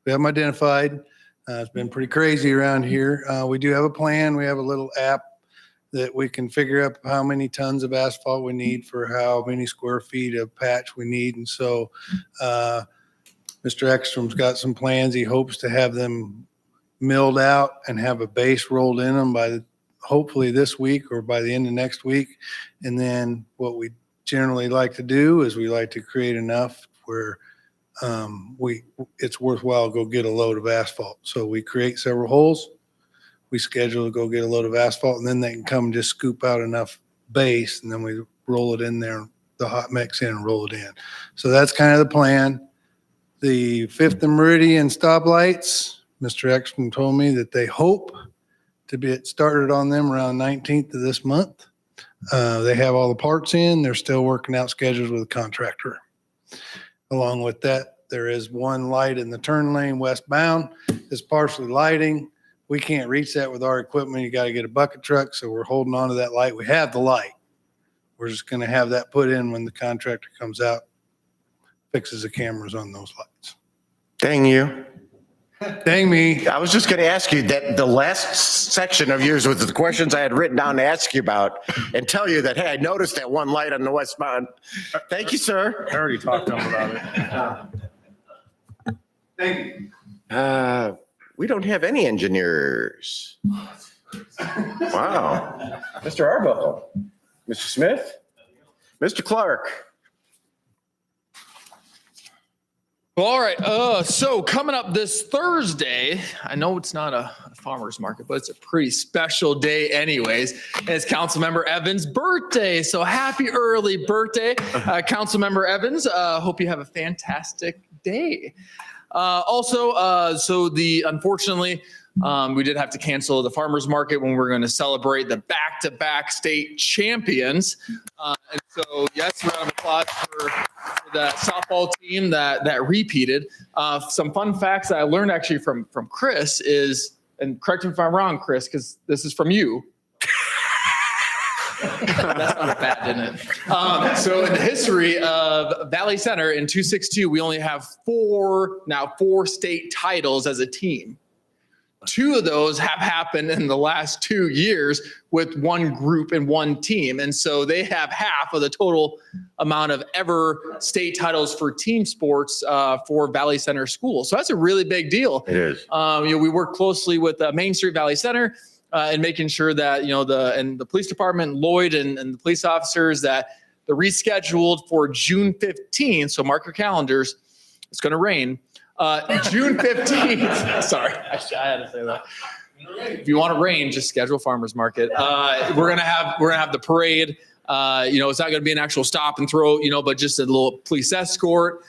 We have them identified. It's been pretty crazy around here. We do have a plan. We have a little app that we can figure out how many tons of asphalt we need for how many square feet of patch we need. And so Mr. Ekstrom's got some plans. He hopes to have them milled out and have a base rolled in them by hopefully this week or by the end of next week. And then what we generally like to do is we like to create enough where it's worthwhile to go get a load of asphalt. So we create several holes. We schedule to go get a load of asphalt, and then they can come and just scoop out enough base, and then we roll it in there, the hot mix in and roll it in. So that's kind of the plan. The Fifth and Meridian stoplights, Mr. Exton told me that they hope to get started on them around 19th of this month. They have all the parts in. They're still working out schedules with the contractor. Along with that, there is one light in the turn lane westbound. It's partially lighting. We can't reach that with our equipment. You got to get a bucket truck, so we're holding on to that light. We have the light. We're just going to have that put in when the contractor comes out, fixes the cameras on those lights. Dang you. Dang me. I was just going to ask you that the last section of yours was the questions I had written down to ask you about and tell you that, hey, I noticed that one light on the westbound. Thank you, sir. I already talked to him about it. Thank you. We don't have any engineers. Wow. Mr. Arbuckle, Mr. Smith, Mr. Clark. Well, all right. So coming up this Thursday, I know it's not a farmer's market, but it's a pretty special day anyways. And it's Councilmember Evans' birthday. So happy early birthday, Councilmember Evans. Hope you have a fantastic day. Unfortunately, we did have to cancel the farmer's market when we're going to celebrate the back-to-back state champions. And so, yes, round of applause for the softball team that repeated. Some fun facts that I learned actually from Chris is, and correct me if I'm wrong, Chris, because this is from you. That's not bad, didn't it? So in the history of Valley Center in 262, we only have four state titles as a team. Two of those have happened in the last 2 years with one group and one team. And so they have half of the total amount of ever state titles for team sports for Valley Center School. So that's a really big deal. It is. We work closely with Main Street Valley Center and making sure that, the police department, Lloyd and the police officers, that they're rescheduled for June 15th. So mark your calendars. It's going to rain. June 15th. Sorry, I had to say that. If you want to rain, just schedule farmer's market. We're gonna have the parade. It's not gonna be an actual stop and throw, but just a little police escort.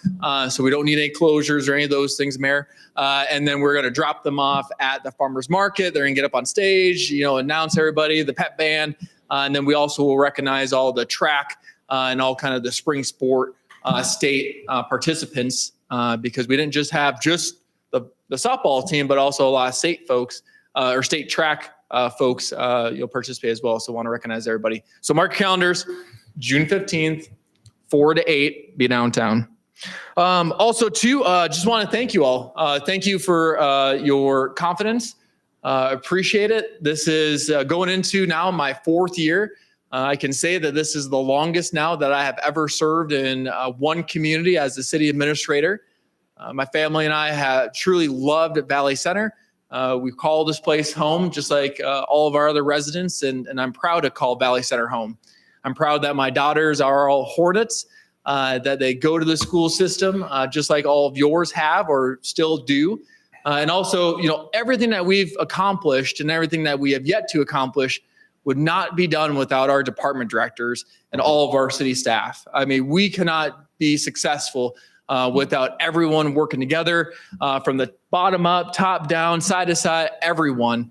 So we don't need any closures or any of those things, Mayor. And then we're gonna drop them off at the farmer's market. They're gonna get up on stage, announce everybody, the pep band, and then we also will recognize all the track and all kind of the spring sport state participants. Because we didn't just have the softball team, but also a lot of state folks or state track folks participate as well. So want to recognize everybody. So mark your calendars, June 15th, 4 to 8, be downtown. Also, too, just want to thank you all. Thank you for your confidence. Appreciate it. This is going into now my 4th year. I can say that this is the longest now that I have ever served in one community as the city administrator. My family and I have truly loved Valley Center. We call this place home, just like all of our other residents, and I'm proud to call Valley Center home. I'm proud that my daughters are all Hornets, that they go to the school system, just like all of yours have or still do. And also, everything that we've accomplished and everything that we have yet to accomplish would not be done without our department directors and all of our city staff. I mean, we cannot be successful without everyone working together from the bottom up, top down, side to side, everyone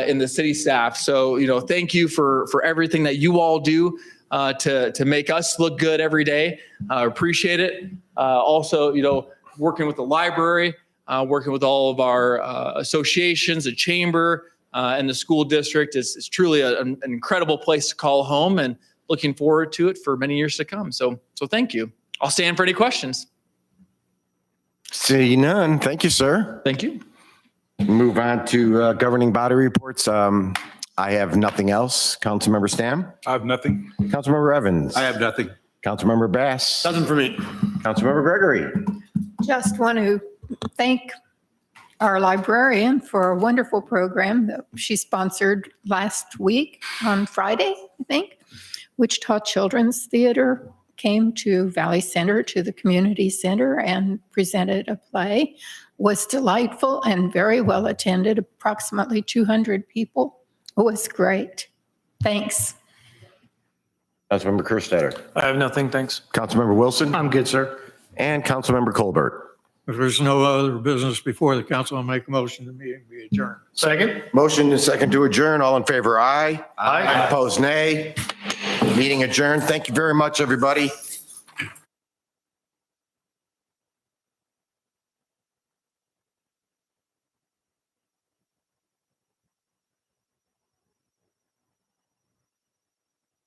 in the city staff. So, thank you for everything that you all do to make us look good every day. Appreciate it. Also, working with the library, working with all of our associations, the chamber, and the school district is truly an incredible place to call home, and looking forward to it for many years to come. So thank you. I'll stand for any questions. See none. Thank you, sir. Thank you. Move on to governing body reports. I have nothing else. Councilmember Stam? I have nothing. Councilmember Evans? I have nothing. Councilmember Bass? Nothing for me. Councilmember Gregory? Just want to thank our librarian for a wonderful program that she sponsored last week on Friday, I think, Wichita Children's Theater came to Valley Center, to the community center, and presented a play. Was delightful and very well attended, approximately 200 people. It was great. Thanks. Councilmember Kerstetter, I have nothing, thanks. Councilmember Wilson, I'm good, sir. and Councilmember Colbert. If there's no other business before the council, I'll make a motion to meeting be adjourned. Second? Motion and second to adjourn. All in favor, aye. Aye. Opposed, nay. Meeting adjourned. Thank you very much, everybody.